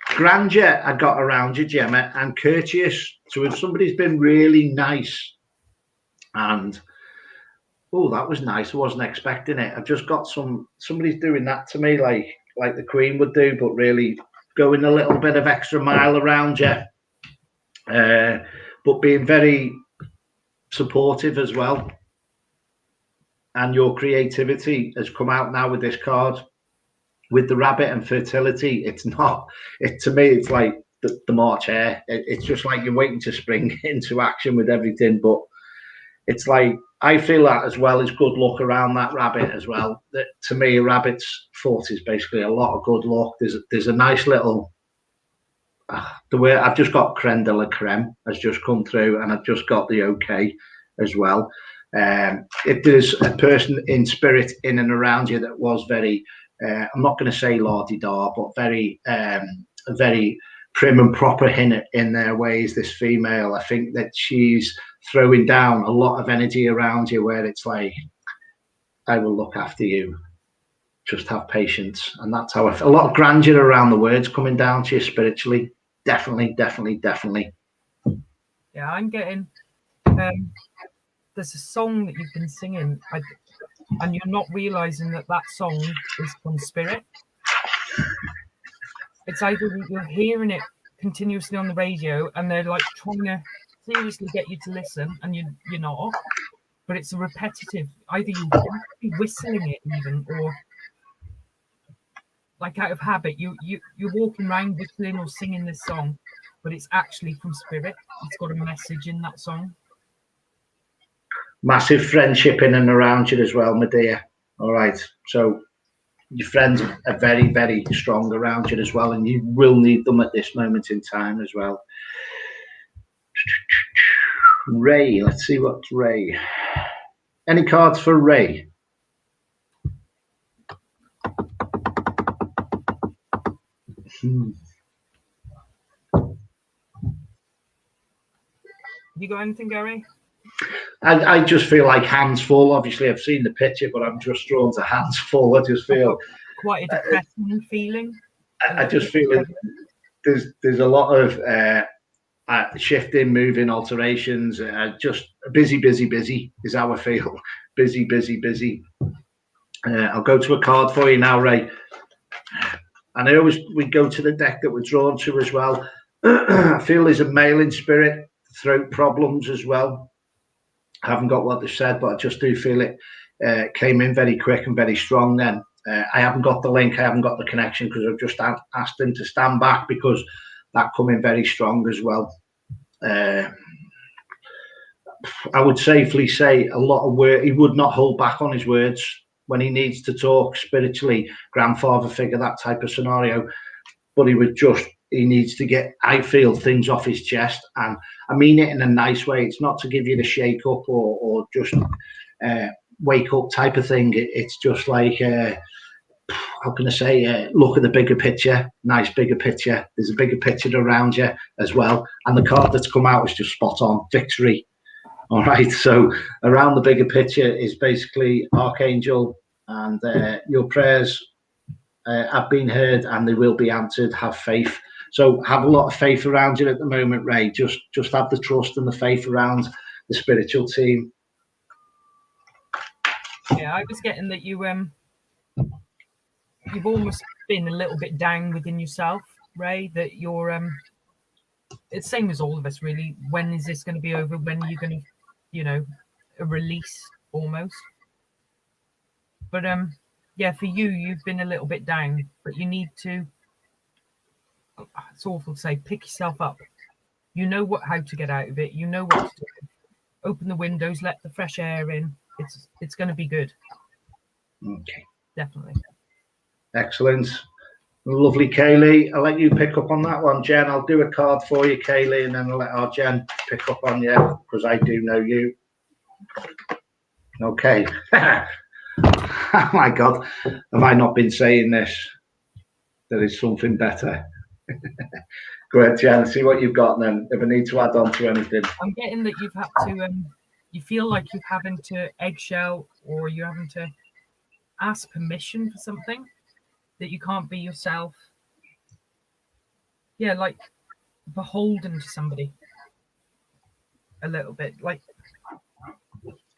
A: Grandeur I got around you, Gemma, and courteous. So if somebody's been really nice and oh, that was nice, I wasn't expecting it. I've just got somebody's doing that to me like the Queen would do, but really going a little bit of extra mile around you, but being very supportive as well. And your creativity has come out now with this card. With the rabbit and fertility, to me, it's like the March air. It's just like you're waiting to spring into action with everything. But it's like, I feel that as well as good luck around that rabbit as well. That to me, a rabbit's foot is basically a lot of good luck. There's a nice little, the way I've just got creme de la creme has just come through, and I've just got the okay as well. If there's a person in spirit in and around you that was very, I'm not going to say la-di-da, but very, very prim and proper in their ways, this female, I think that she's throwing down a lot of energy around you where it's like, I will look after you. Just have patience. And that's how I feel. A lot of grandeur around the words coming down to you spiritually. Definitely, definitely, definitely.
B: Yeah, I'm getting, there's a song that you've been singing, and you're not realizing that song is from spirit. It's either you're hearing it continuously on the radio and they're like trying to seriously get you to listen, and you're not, but it's a repetitive, either you're whistling it even, or like out of habit you're walking around whistling or singing this song, but it's actually from spirit. It's got a message in that song.
A: Massive friendship in and around you as well, my dear. All right, so your friends are very, very strong around you as well, and you will need them at this moment in time as well. Ray, let's see what's Ray. Any cards for Ray?
B: You got anything, Garry?
A: I just feel like hands full. Obviously, I've seen the picture, but I'm just drawn to hands full. I just feel
B: quite a depressing feeling.
A: I just feel there's a lot of shifting, moving, alterations. Just busy is how I feel. Busy. I'll go to a card for you now, Ray. And we go to the deck that we're drawn to as well. I feel there's a male in spirit, throat problems as well. I haven't got what they said, but I just do feel it came in very quick and very strong then. I haven't got the link, I haven't got the connection, because I've just asked him to stand back, because that come in very strong as well. I would safely say a lot of work. He would not hold back on his words when he needs to talk spiritually, grandfather figure, that type of scenario. But he needs to get, I feel, things off his chest. And I mean it in a nice way. It's not to give you the shake up or just wake up type of thing. It's just like, how can I say, look at the bigger picture, nice bigger picture. There's a bigger picture around you as well. And the card that's come out is just spot on, victory. All right. So around the bigger picture is basically Archangel, and your prayers have been heard and they will be answered. Have faith. So have a lot of faith around you at the moment, Ray. Just have the trust and the faith around the spiritual team.
B: Yeah, I was getting that you've almost been a little bit down within yourself, Ray, that you're it's the same as all of us really. When is this going to be over? When are you going to, a release almost? But yeah, for you've been a little bit down, but you need to, it's awful to say, pick yourself up. You know how to get out of it. You know what to do. Open the windows, let the fresh air in. It's going to be good.
A: Okay.
B: Definitely.
A: Excellent. Lovely, Kaylee. I'll let you pick up on that one, Jen. I'll do a card for you, Kaylee, and then I'll let our Jen pick up on you, because I do know you. Okay. Oh my God, have I not been saying this? There is something better. Great, Jen. See what you've got then, if I need to add on to anything.
B: I'm getting that you've had to, you feel like you're having to eggshell, or you're having to ask permission for something, that you can't be yourself. Yeah, like beholden to somebody a little bit, like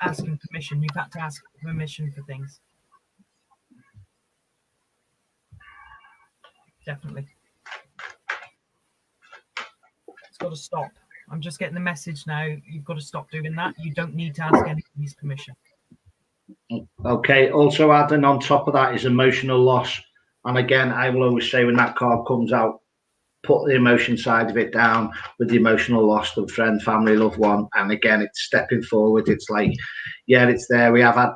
B: asking permission. You've had to ask permission for things. Definitely. It's got to stop. I'm just getting the message now. You've got to stop doing that. You don't need to ask anybody's permission.
A: Okay. Also adding on top of that is emotional loss. And again, I will always say when that card comes out, put the emotion side of it down with the emotional loss of friend, family, loved one. And again, it's stepping forward. It's like, yeah, it's there. We have had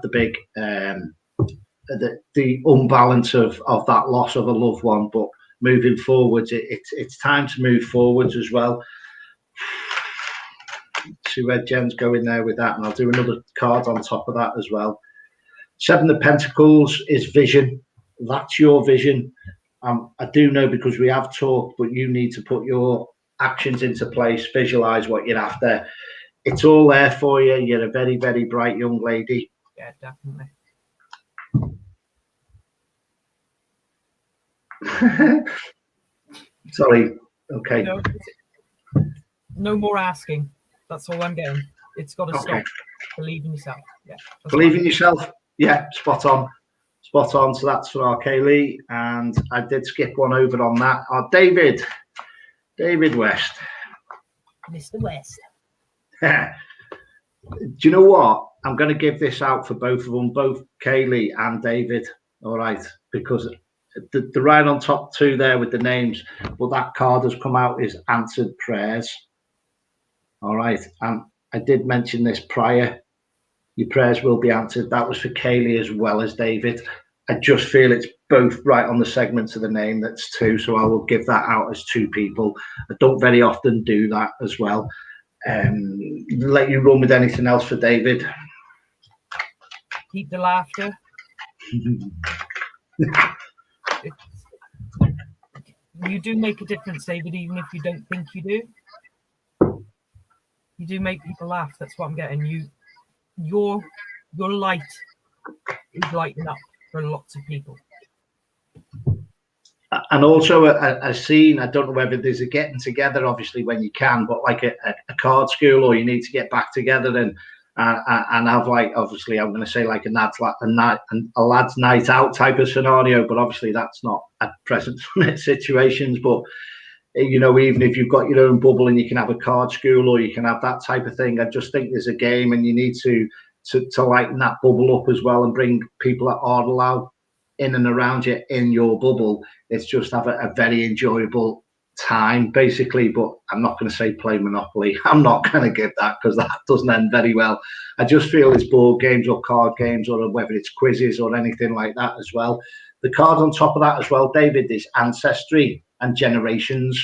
A: the big, the unbalance of that loss of a loved one, but moving forwards, it's time to move forwards as well. See where Jen's going there with that, and I'll do another card on top of that as well. Seven of Pentacles is vision. That's your vision. I do know, because we have talked, but you need to put your actions into place, visualize what you're after. It's all there for you. You're a very, very bright young lady.
B: Yeah, definitely.
A: Sorry. Okay.
B: No more asking. That's all I'm getting. It's got to stop. Believe in yourself. Yeah.
A: Believe in yourself. Yeah, spot on. Spot on. So that's for our Kaylee. And I did skip one over on that. David West.
B: Mr. West.
A: Do you know what? I'm going to give this out for both of them, both Kaylee and David. All right. Because the right on top two there with the names, but that card has come out is answered prayers. All right. And I did mention this prior. Your prayers will be answered. That was for Kaylee as well as David. I just feel it's both right on the segment of the name. That's two, so I will give that out as two people. I don't very often do that as well. Let you run with anything else for David.
B: Keep the laughter. You do make a difference, David, even if you don't think you do. You do make people laugh. That's what I'm getting. Your light is lighting up for lots of people.
A: And also a scene, I don't know whether there's a getting together, obviously, when you can, but like a card school, or you need to get back together and have, like, obviously, I'm going to say like a lad's night out type of scenario, but obviously that's not at present situations. But, you know, even if you've got your own bubble and you can have a card school or you can have that type of thing, I just think there's a game, and you need to lighten that bubble up as well and bring people that are allowed in and around you in your bubble. It's just have a very enjoyable time, basically. But I'm not going to say play Monopoly. I'm not going to give that, because that doesn't end very well. I just feel it's board games or card games, or whether it's quizzes or anything like that as well. The card on top of that as well, David, is ancestry and generations.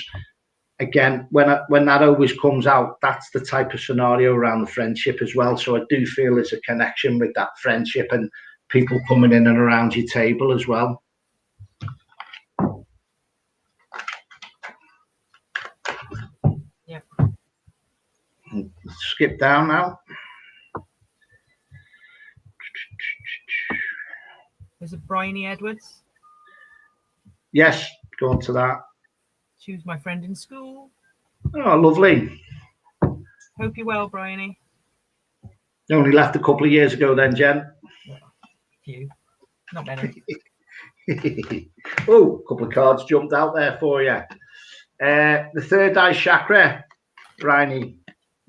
A: Again, when that always comes out, that's the type of scenario around the friendship as well. So I do feel there's a connection with that friendship and people coming in and around your table as well.
B: Yeah.
A: Skip down now.
B: Is it Bryony Edwards?
A: Yes, go on to that.
B: She was my friend in school.
A: Oh, lovely.
B: Hope you're well, Bryony.
A: You only left a couple of years ago then, Jen.
B: Well, few. Not many.
A: Oh, a couple of cards jumped out there for you. The third eye chakra, Bryony.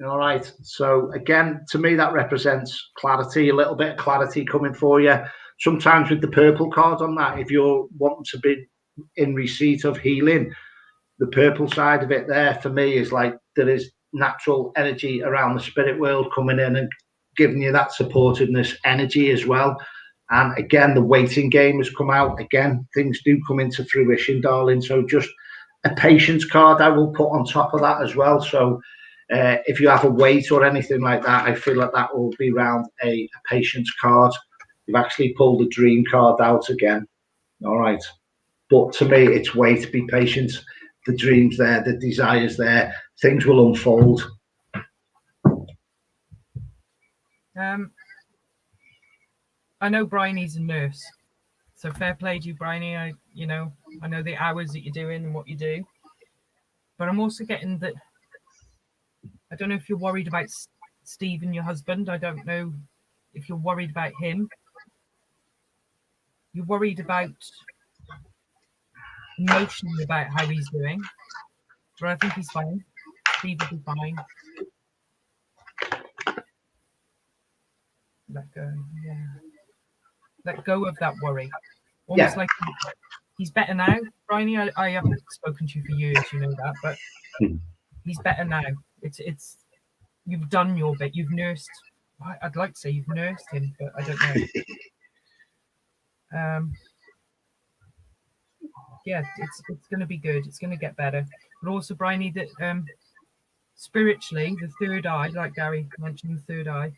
A: All right. So again, to me, that represents clarity, a little bit of clarity coming for you. Sometimes with the purple card on that, if you're wanting to be in receipt of healing, the purple side of it there for me is like there is natural energy around the spirit world coming in and giving you that supportiveness energy as well. And again, the waiting game has come out. Again, things do come into fruition, darling. So just a patience card I will put on top of that as well. So if you have a wait or anything like that, I feel like that will be around a patience card. You've actually pulled the dream card out again. All right. But to me, it's wait, be patient. The dream's there, the desire's there. Things will unfold.
B: I know Bryony's a nurse, so fair play to you, Bryony. I know the hours that you're doing and what you do, but I'm also getting that. I don't know if you're worried about Stephen, your husband. I don't know if you're worried about him. You're worried about emotionally about how he's doing, but I think he's fine. Steve will be fine. Let go, yeah. Let go of that worry. Almost like he's better now, Bryony. I haven't spoken to you for years, you know that, but he's better now. It's you've done your bit. You've nursed. I'd like to say you've nursed him, but I don't know. Yeah, it's going to be good. It's going to get better. But also, Bryony, that spiritually, the third eye, like Garry mentioned, the third eye,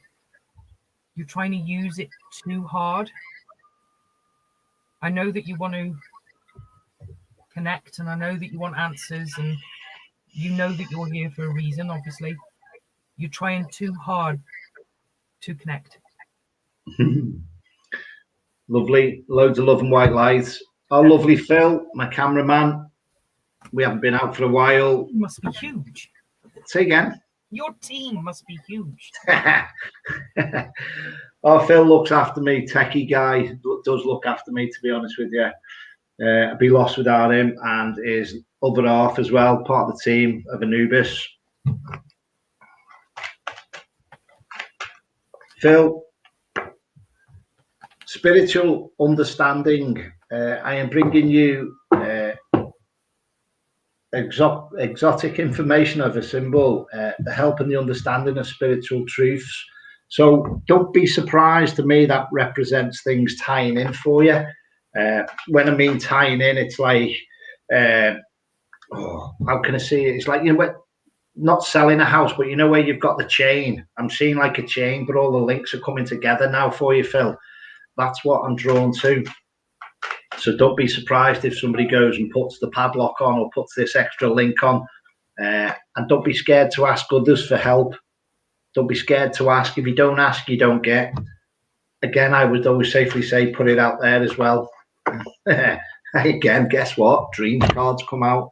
B: you're trying to use it too hard. I know that you want to connect, and I know that you want answers, and you know that you're here for a reason, obviously. You're trying too hard to connect.
A: Lovely. Loads of love and white lights. Our lovely Phil, my cameraman. We haven't been out for a while.
B: You must be huge.
A: Say again.
B: Your team must be huge.
A: Oh, Phil looks after me. Techie guy does look after me, to be honest with you. I'd be lost without him, and his other half as well, part of the team of Anubis. Phil, spiritual understanding. I am bringing you exotic information of a symbol, the help and the understanding of spiritual truths. So don't be surprised. To me, that represents things tying in for you. When I mean tying in, it's like, how can I see it? It's like, not selling a house, but where you've got the chain. I'm seeing like a chain, but all the links are coming together now for you, Phil. That's what I'm drawn to. So don't be surprised if somebody goes and puts the padlock on or puts this extra link on. And don't be scared to ask others for help. Don't be scared to ask. If you don't ask, you don't get. Again, I would always safely say, put it out there as well. Again, guess what? Dreams cards come out.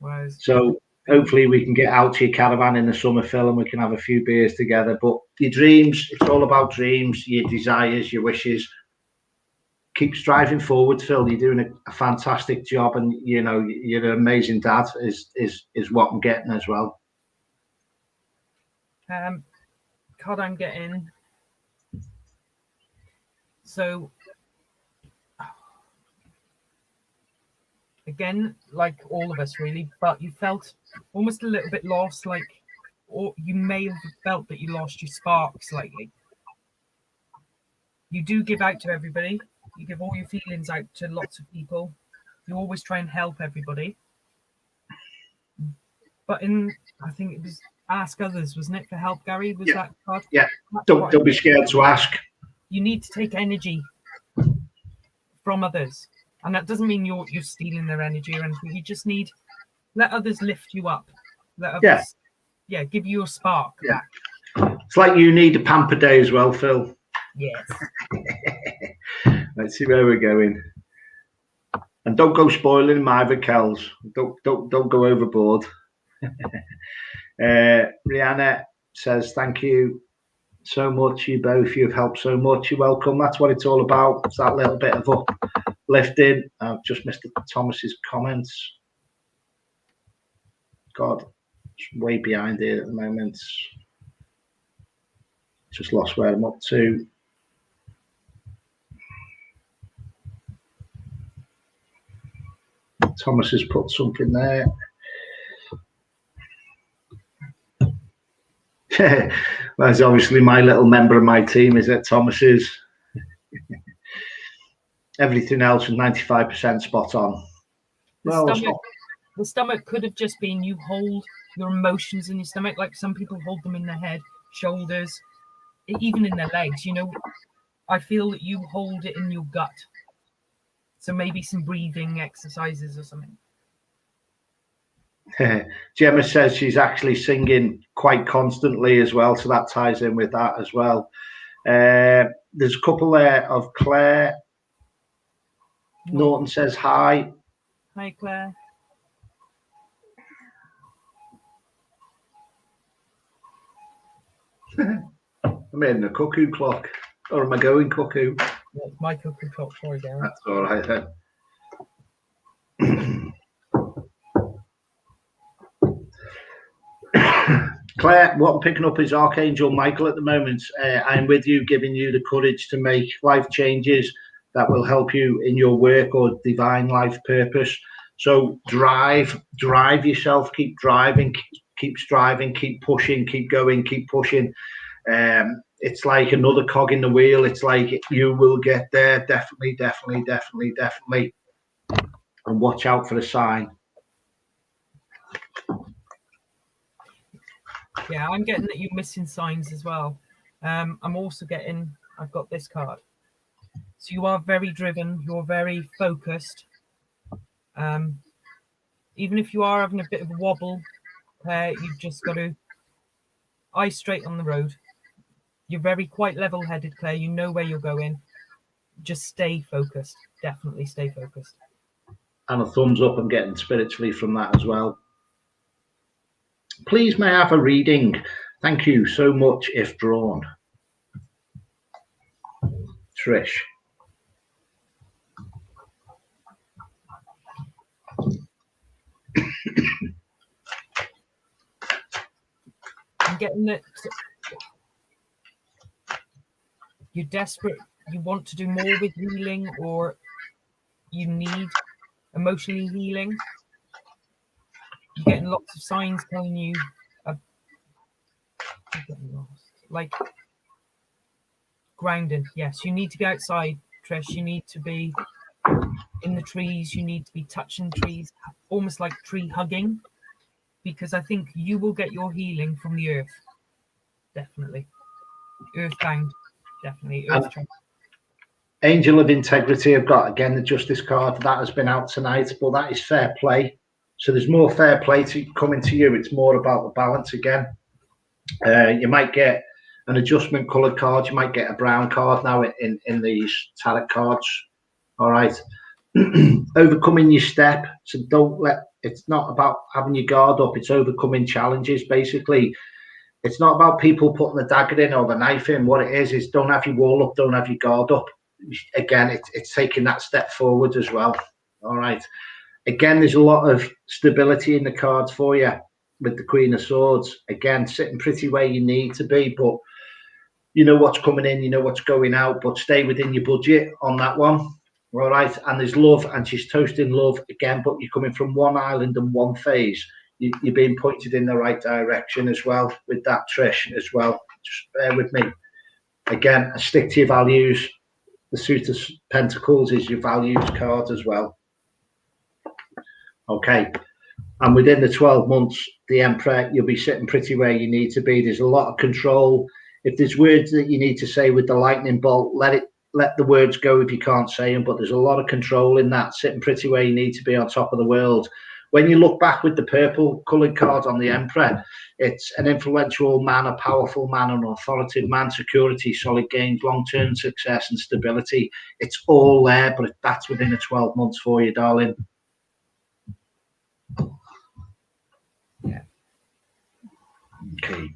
B: Wow.
A: So hopefully we can get out to your caravan in the summer, Phil, and we can have a few beers together. But your dreams, it's all about dreams, your desires, your wishes. Keep striving forward, Phil. You're doing a fantastic job, and you're an amazing dad. Is what I'm getting as well.
B: Card I'm getting. So again, like all of us really, but you felt almost a little bit lost, or you may have felt that you lost your spark slightly. You do give out to everybody. You give all your feelings out to lots of people. You always try and help everybody. But I think it was ask others, wasn't it, for help, Garry? Was that card?
A: Yeah. Don't be scared to ask.
B: You need to take energy from others. And that doesn't mean you're stealing their energy or anything. You just let others lift you up. Let others, give you a spark back.
A: It's like you need a pamper day as well, Phil.
B: Yes.
A: Let's see where we're going. And don't go spoiling my Kells. Don't go overboard. Rihanna says, thank you so much, you both. You've helped so much. You're welcome. That's what it's all about. It's that little bit of uplifting. I've just missed Thomas's comments. God, it's way behind here at the moment. Just lost where I'm up to. Thomas has put something there. That's obviously my little member of my team, is it? Thomas's. Everything else was 95% spot on.
B: The stomach could have just been you hold your emotions in your stomach, like some people hold them in their head, shoulders, even in their legs. I feel that you hold it in your gut. So maybe some breathing exercises or something.
A: Gemma says she's actually singing quite constantly as well, so that ties in with that as well. There's a couple there of Claire. Norton says hi.
B: Hi, Claire.
A: I'm in the cuckoo clock. Or am I going cuckoo?
B: That's my cuckoo clock. Sorry, Garry.
A: That's all right then. Claire, what I'm picking up is Archangel Michael at the moment. I'm with you, giving you the courage to make life changes that will help you in your work or divine life purpose. So drive yourself, keep driving, keep striving, keep pushing, keep going, keep pushing. It's like another cog in the wheel. It's like you will get there, definitely. And watch out for the sign.
B: Yeah, I'm getting that you're missing signs as well. I'm also getting, I've got this card. So you are very driven. You're very focused. Even if you are having a bit of a wobble, you've just got to eyes straight on the road. You're very quite level-headed, Claire. You know where you're going. Just stay focused. Definitely stay focused.
A: And a thumbs up I'm getting spiritually from that as well. Please may I have a reading? Thank you so much if drawn. Trish.
B: I'm getting that you're desperate, you want to do more with healing, or you need emotionally healing. You're getting lots of signs telling you like grounding. Yes, you need to be outside, Trish. You need to be in the trees. You need to be touching trees, almost like tree hugging, because I think you will get your healing from the earth. Definitely. Earthbound. Definitely.
A: And
B: Earth trunk.
A: Angel of Integrity, I've got again the Justice card that has been out tonight, but that is fair play. So there's more fair play coming to you. It's more about the balance again. You might get an adjustment coloured card. You might get a brown card now in these tarot cards. All right. Overcoming your step. So don't let. It's not about having your guard up. It's overcoming challenges. Basically, it's not about people putting the dagger in or the knife in. What it is don't have your wall up. Don't have your guard up. Again, it's taking that step forward as well. All right. Again, there's a lot of stability in the cards for you with the Queen of Swords. Again, sitting pretty where you need to be, but you know what's coming in, you know what's going out, but stay within your budget on that one. All right. And there's love, and she's toasting love again, but you're coming from one island and one phase. You're being pointed in the right direction as well with that, Trish, as well. Just bear with me. Again, stick to your values. The Suit of Pentacles is your values card as well. Okay. And within the 12 months, the Emperor, you'll be sitting pretty where you need to be. There's a lot of control. If there's words that you need to say with the lightning bolt, let the words go if you can't say them. But there's a lot of control in that, sitting pretty where you need to be on top of the world. When you look back with the purple coloured card on the Emperor, it's an influential man, a powerful man, an authoritative man, security, solid gains, long-term success and stability. It's all there, but that's within the 12 months for you, darling.
B: Yeah.
A: Okay.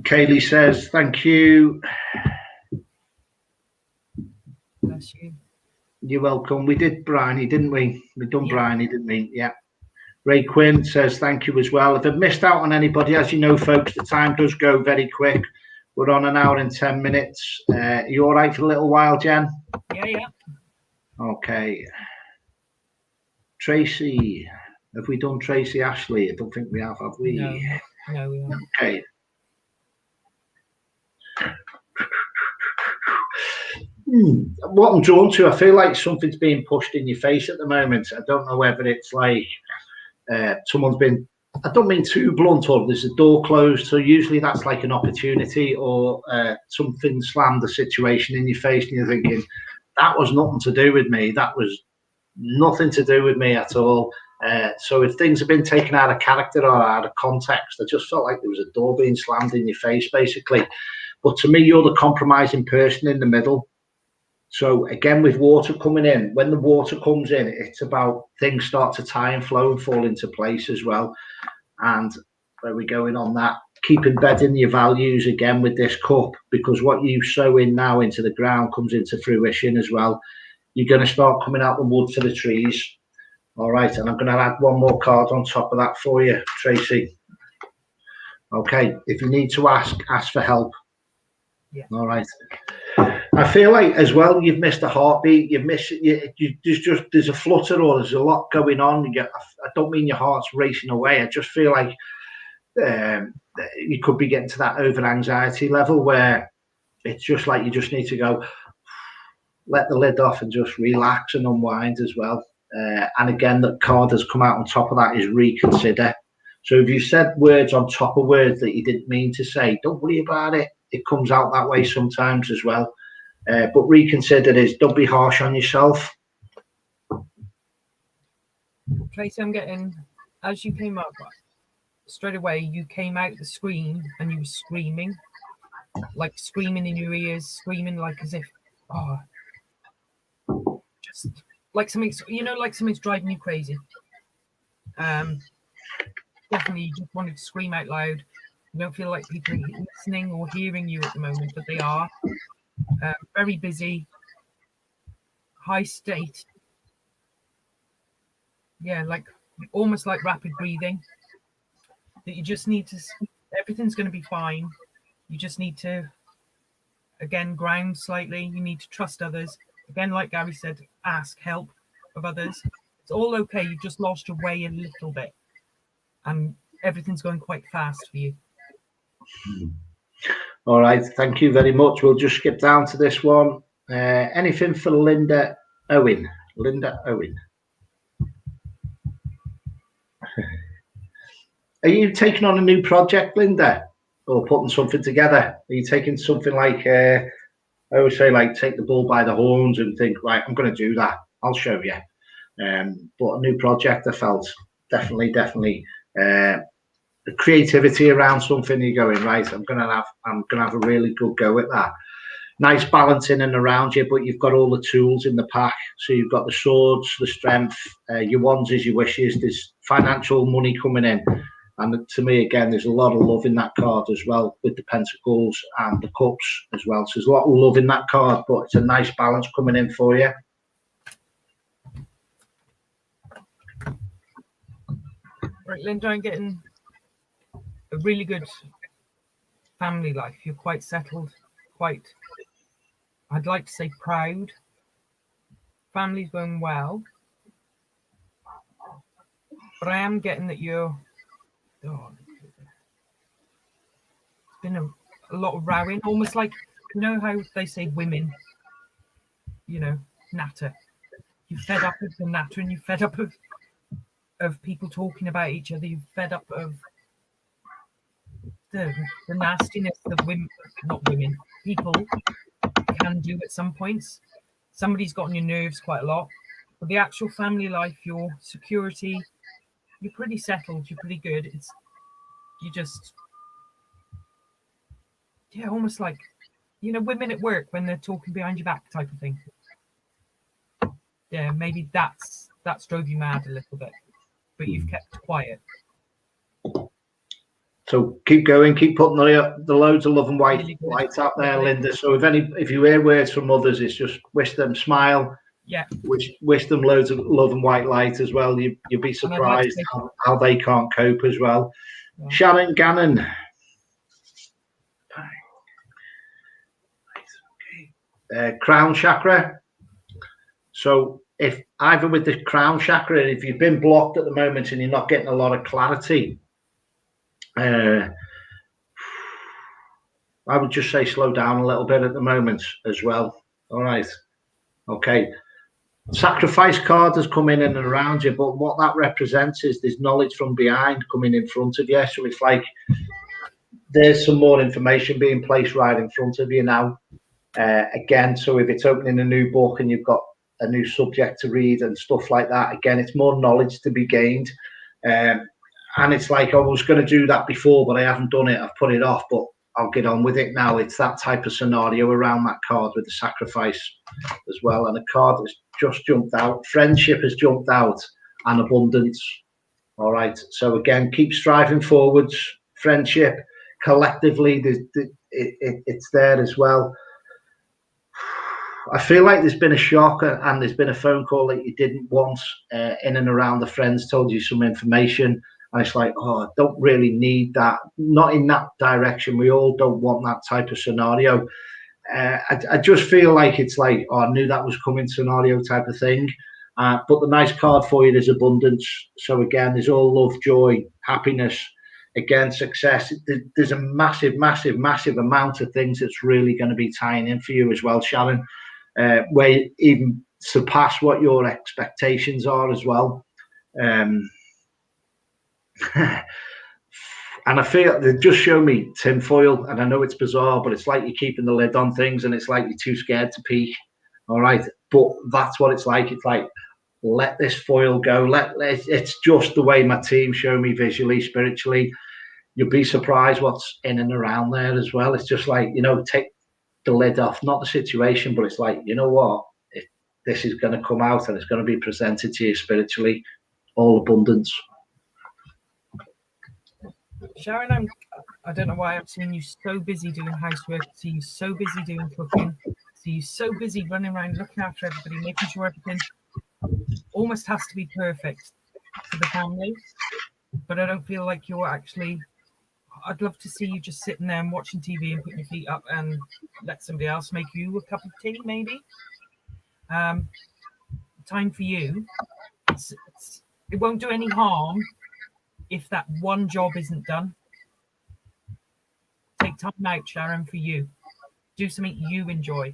A: Kaylee says, thank you.
B: Bless you.
A: You're welcome. We did Bryony, didn't we? We done
B: Yeah.
A: Bryony, didn't we? Yeah. Ray Quinn says, thank you as well. If I've missed out on anybody, as you know, folks, the time does go very quick. We're on an hour and 10 minutes. Are you all right for a little while, Jen?
B: Yeah.
A: Okay. Tracy, have we done Tracy Ashley? I don't think we have we?
B: No, we haven't.
A: Okay. What I'm drawn to, I feel like something's being pushed in your face at the moment. I don't know whether it's like someone's been, I don't mean too blunt, or there's a door closed. So usually that's like an opportunity, or something slammed the situation in your face and you're thinking, that was nothing to do with me. That was nothing to do with me at all. So if things have been taken out of character or out of context, I just felt like there was a door being slammed in your face, basically. But to me, you're the compromising person in the middle. So again, with water coming in, when the water comes in, it's about things start to tie and flow and fall into place as well. And where we're going on that, keep embedding your values again with this cup, because what you sow in now into the ground comes into fruition as well. You're going to start coming out the wood for the trees. All right. And I'm going to add one more card on top of that for you, Tracy. Okay. If you need to ask for help.
B: Yeah.
A: All right. I feel like as well, you've missed a heartbeat. You've missed. There's a flutter, or there's a lot going on. I don't mean your heart's racing away. I just feel like you could be getting to that over anxiety level where it's just like you just need to go, let the lid off and just relax and unwind as well. And again, the card has come out on top of that is reconsider. So if you said words on top of words that you didn't mean to say, don't worry about it. It comes out that way sometimes as well. But reconsider is, don't be harsh on yourself.
B: Tracy, I'm getting, as you came up, straight away, you came out the screen and you were screaming, like screaming in your ears, screaming like as if, just like something's, like something's driving you crazy. Definitely, you just wanted to scream out loud. You don't feel like people are listening or hearing you at the moment, but they are. Very busy, high state. Yeah, like almost like rapid breathing. That you just need to, everything's going to be fine. You just need to, again, ground slightly. You need to trust others. Again, like Garry said, ask help of others. It's all okay. You've just lost your way a little bit. And everything's going quite fast for you.
A: All right, thank you very much. We'll just skip down to this one. Anything for Linda Owen? Linda Owen. Are you taking on a new project, Linda, or putting something together? Are you taking something like, I always say, like, take the bull by the horns and think, right, I'm going to do that. I'll show you. But a new project, I felt definitely the creativity around something. You're going, right, I'm gonna have a really good go at that. Nice balance in and around you, but you've got all the tools in the pack. So you've got the swords, the strength, your wands, your wishes. There's financial money coming in. And to me, again, there's a lot of love in that card as well, with the pentacles and the cups as well. So there's a lot of love in that card, but it's a nice balance coming in for you.
B: Right, Linda, I'm getting a really good family life. You're quite settled, quite, I'd like to say, proud. Family's going well. But I am getting that you're... Oh, it's been a lot of rowing, almost like, you know how they say women, natter. You're fed up of the natter, and you're fed up of people talking about each other. You're fed up of the nastiness that people can do at some points. Somebody's got on your nerves quite a lot. But the actual family life, your security, you're pretty settled. You're pretty good. Almost like, women at work when they're talking behind your back type of thing. Yeah, maybe that's drove you mad a little bit, but you've kept quiet.
A: So keep going, keep putting the loads of love and light out there, Linda. So if you hear words from others, it's just wish them smile.
B: Yeah.
A: Wish them loads of love and white light as well. You'll be surprised how they can't cope as well. Yeah. Shannon Gannon. Crown chakra. So if either with the crown chakra, if you've been blocked at the moment and you're not getting a lot of clarity, I would just say slow down a little bit at the moment as well. All right. Okay. Sacrifice card has come in and around you, but what that represents is there's knowledge from behind coming in front of you. So it's like there's some more information being placed right in front of you now. Again, so if it's opening a new book and you've got a new subject to read and stuff like that, again, it's more knowledge to be gained. And it's like, I was going to do that before, but I haven't done it. I've put it off, but I'll get on with it now. It's that type of scenario around that card with the sacrifice as well. And the card has just jumped out. Friendship has jumped out and abundance. All right. So again, keep striving forwards. Friendship, collectively, it's there as well. I feel like there's been a shock and there's been a phone call that you didn't want in and around the friends told you some information. And it's like, oh, I don't really need that. Not in that direction. We all don't want that type of scenario. I just feel like it's like, oh, I knew that was coming scenario type of thing. But the nice card for you is abundance. So again, there's all love, joy, happiness. Again, success. There's a massive amount of things that's really going to be tying in for you as well, Sharon, where you even surpass what your expectations are as well. And I feel they just show me tinfoil, and I know it's bizarre, but it's like you're keeping the lid on things, and it's like you're too scared to peek. All right, but that's what it's like. It's like, let this foil go. It's just the way my team show me visually, spiritually. You'll be surprised what's in and around there as well. It's just like, take the lid off, not the situation, but it's like, you know what? This is going to come out and it's going to be presented to you spiritually, all abundance.
B: Sharon, I don't know why I'm seeing you so busy doing housework, see you so busy doing cooking, see you so busy running around looking after everybody, making sure everything almost has to be perfect for the family. But I don't feel like you're actually... I'd love to see you just sitting there and watching TV and putting your feet up and let somebody else make you a cup of tea, maybe. Time for you. It won't do any harm if that one job isn't done. Take time out, Sharon, for you. Do something you enjoy.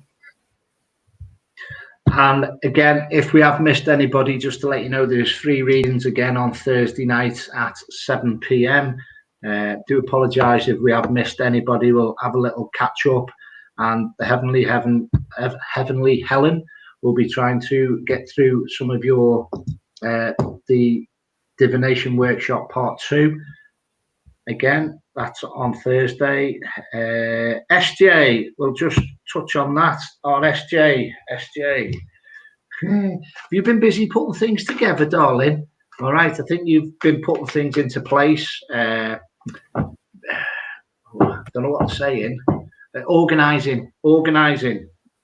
A: And again, if we have missed anybody, just to let you know, there's free readings again on Thursday night at 7 p.m. Do apologise if we have missed anybody. We'll have a little catch up, and the Heavenly Helen will be trying to get through some of your the divination workshop part 2. Again, that's on Thursday. SJ, we'll just touch on that. Or SJ. Have you been busy putting things together, darling? All right, I think you've been putting things into place. I don't know what I'm saying. Organising.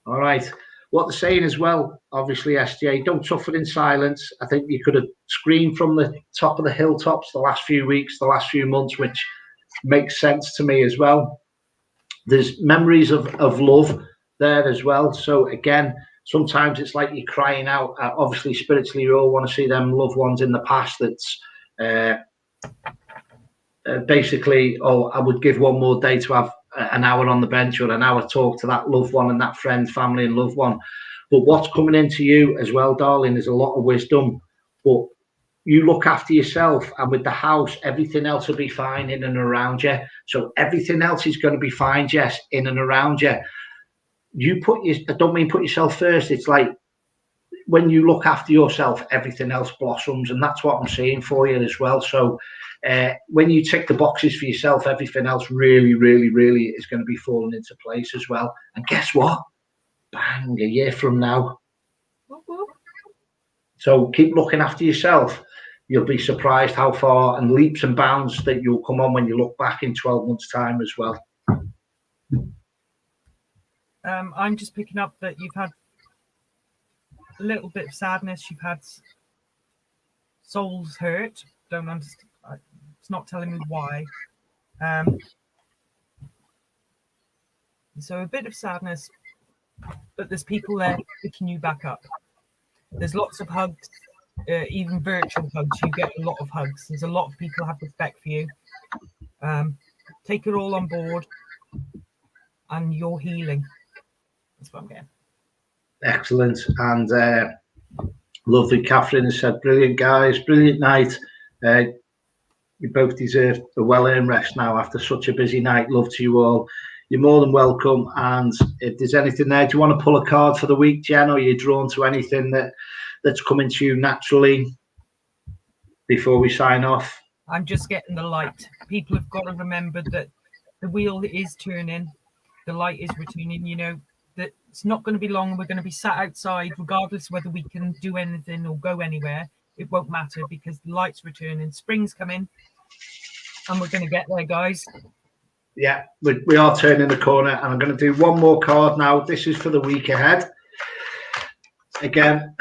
A: All right. What they're saying as well, obviously, SJ, don't suffer in silence. I think you could have screamed from the top of the hilltops the last few weeks, the last few months, which makes sense to me as well. There's memories of love there as well. So again, sometimes it's like you're crying out. Obviously, spiritually, we all want to see them loved ones in the past that's basically, I would give one more day to have an hour on the bench or an hour talk to that loved one and that friend, family and loved one. But what's coming into you as well, darling, is a lot of wisdom. But you look after yourself, and with the house, everything else will be fine in and around you. So everything else is going to be fine, Jess, in and around you. I don't mean put yourself first. It's like when you look after yourself, everything else blossoms, and that's what I'm seeing for you as well. So when you tick the boxes for yourself, everything else really, really, really is going to be falling into place as well. And guess what? Bang, a year from now. So keep looking after yourself. You'll be surprised how far and leaps and bounds that you'll come on when you look back in 12 months' time as well.
B: I'm just picking up that you've had a little bit of sadness. You've had souls hurt. Don't understand. It's not telling me why. So a bit of sadness, but there's people there picking you back up. There's lots of hugs, even virtual hugs. You get a lot of hugs. There's a lot of people have respect for you. Take it all on board, and you're healing. That's what I'm getting.
A: Excellent. And lovely Catherine has said, brilliant guys, brilliant night. You both deserve a well-earned rest now after such a busy night. Love to you all. You're more than welcome. And if there's anything there, do you want to pull a card for the week, Jen, or are you drawn to anything that's coming to you naturally before we sign off?
B: I'm just getting the light. People have got to remember that the wheel is turning. The light is returning. You know, that it's not going to be long. We're going to be sat outside, regardless whether we can do anything or go anywhere. It won't matter because the light's returning. Spring's coming, and we're going to get there, guys.
A: Yeah, we are turning the corner, and I'm going to do one more card now. This is for the week ahead. Again,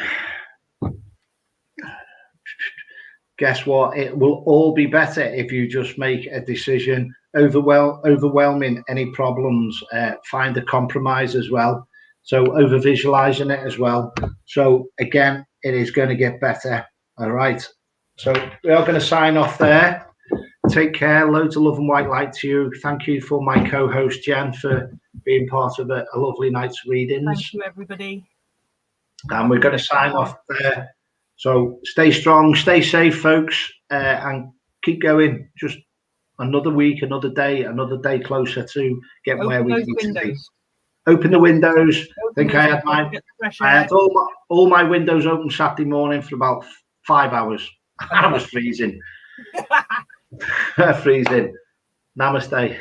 A: guess what? It will all be better if you just make a decision. Overwhelming any problems, find a compromise as well. So over visualizing it as well. So again, it is going to get better. All right. So we are going to sign off there. Take care. Loads of love and white light to you. Thank you for my co-host Jen for being part of a lovely night's readings.
B: Thank you, everybody.
A: And we're going to sign off there. So stay strong, stay safe, folks, and keep going. Just another week, another day closer to getting where we need to be. Open the windows. I think I had all my windows open Saturday morning for about 5 hours. I was freezing. Freezing. Namaste.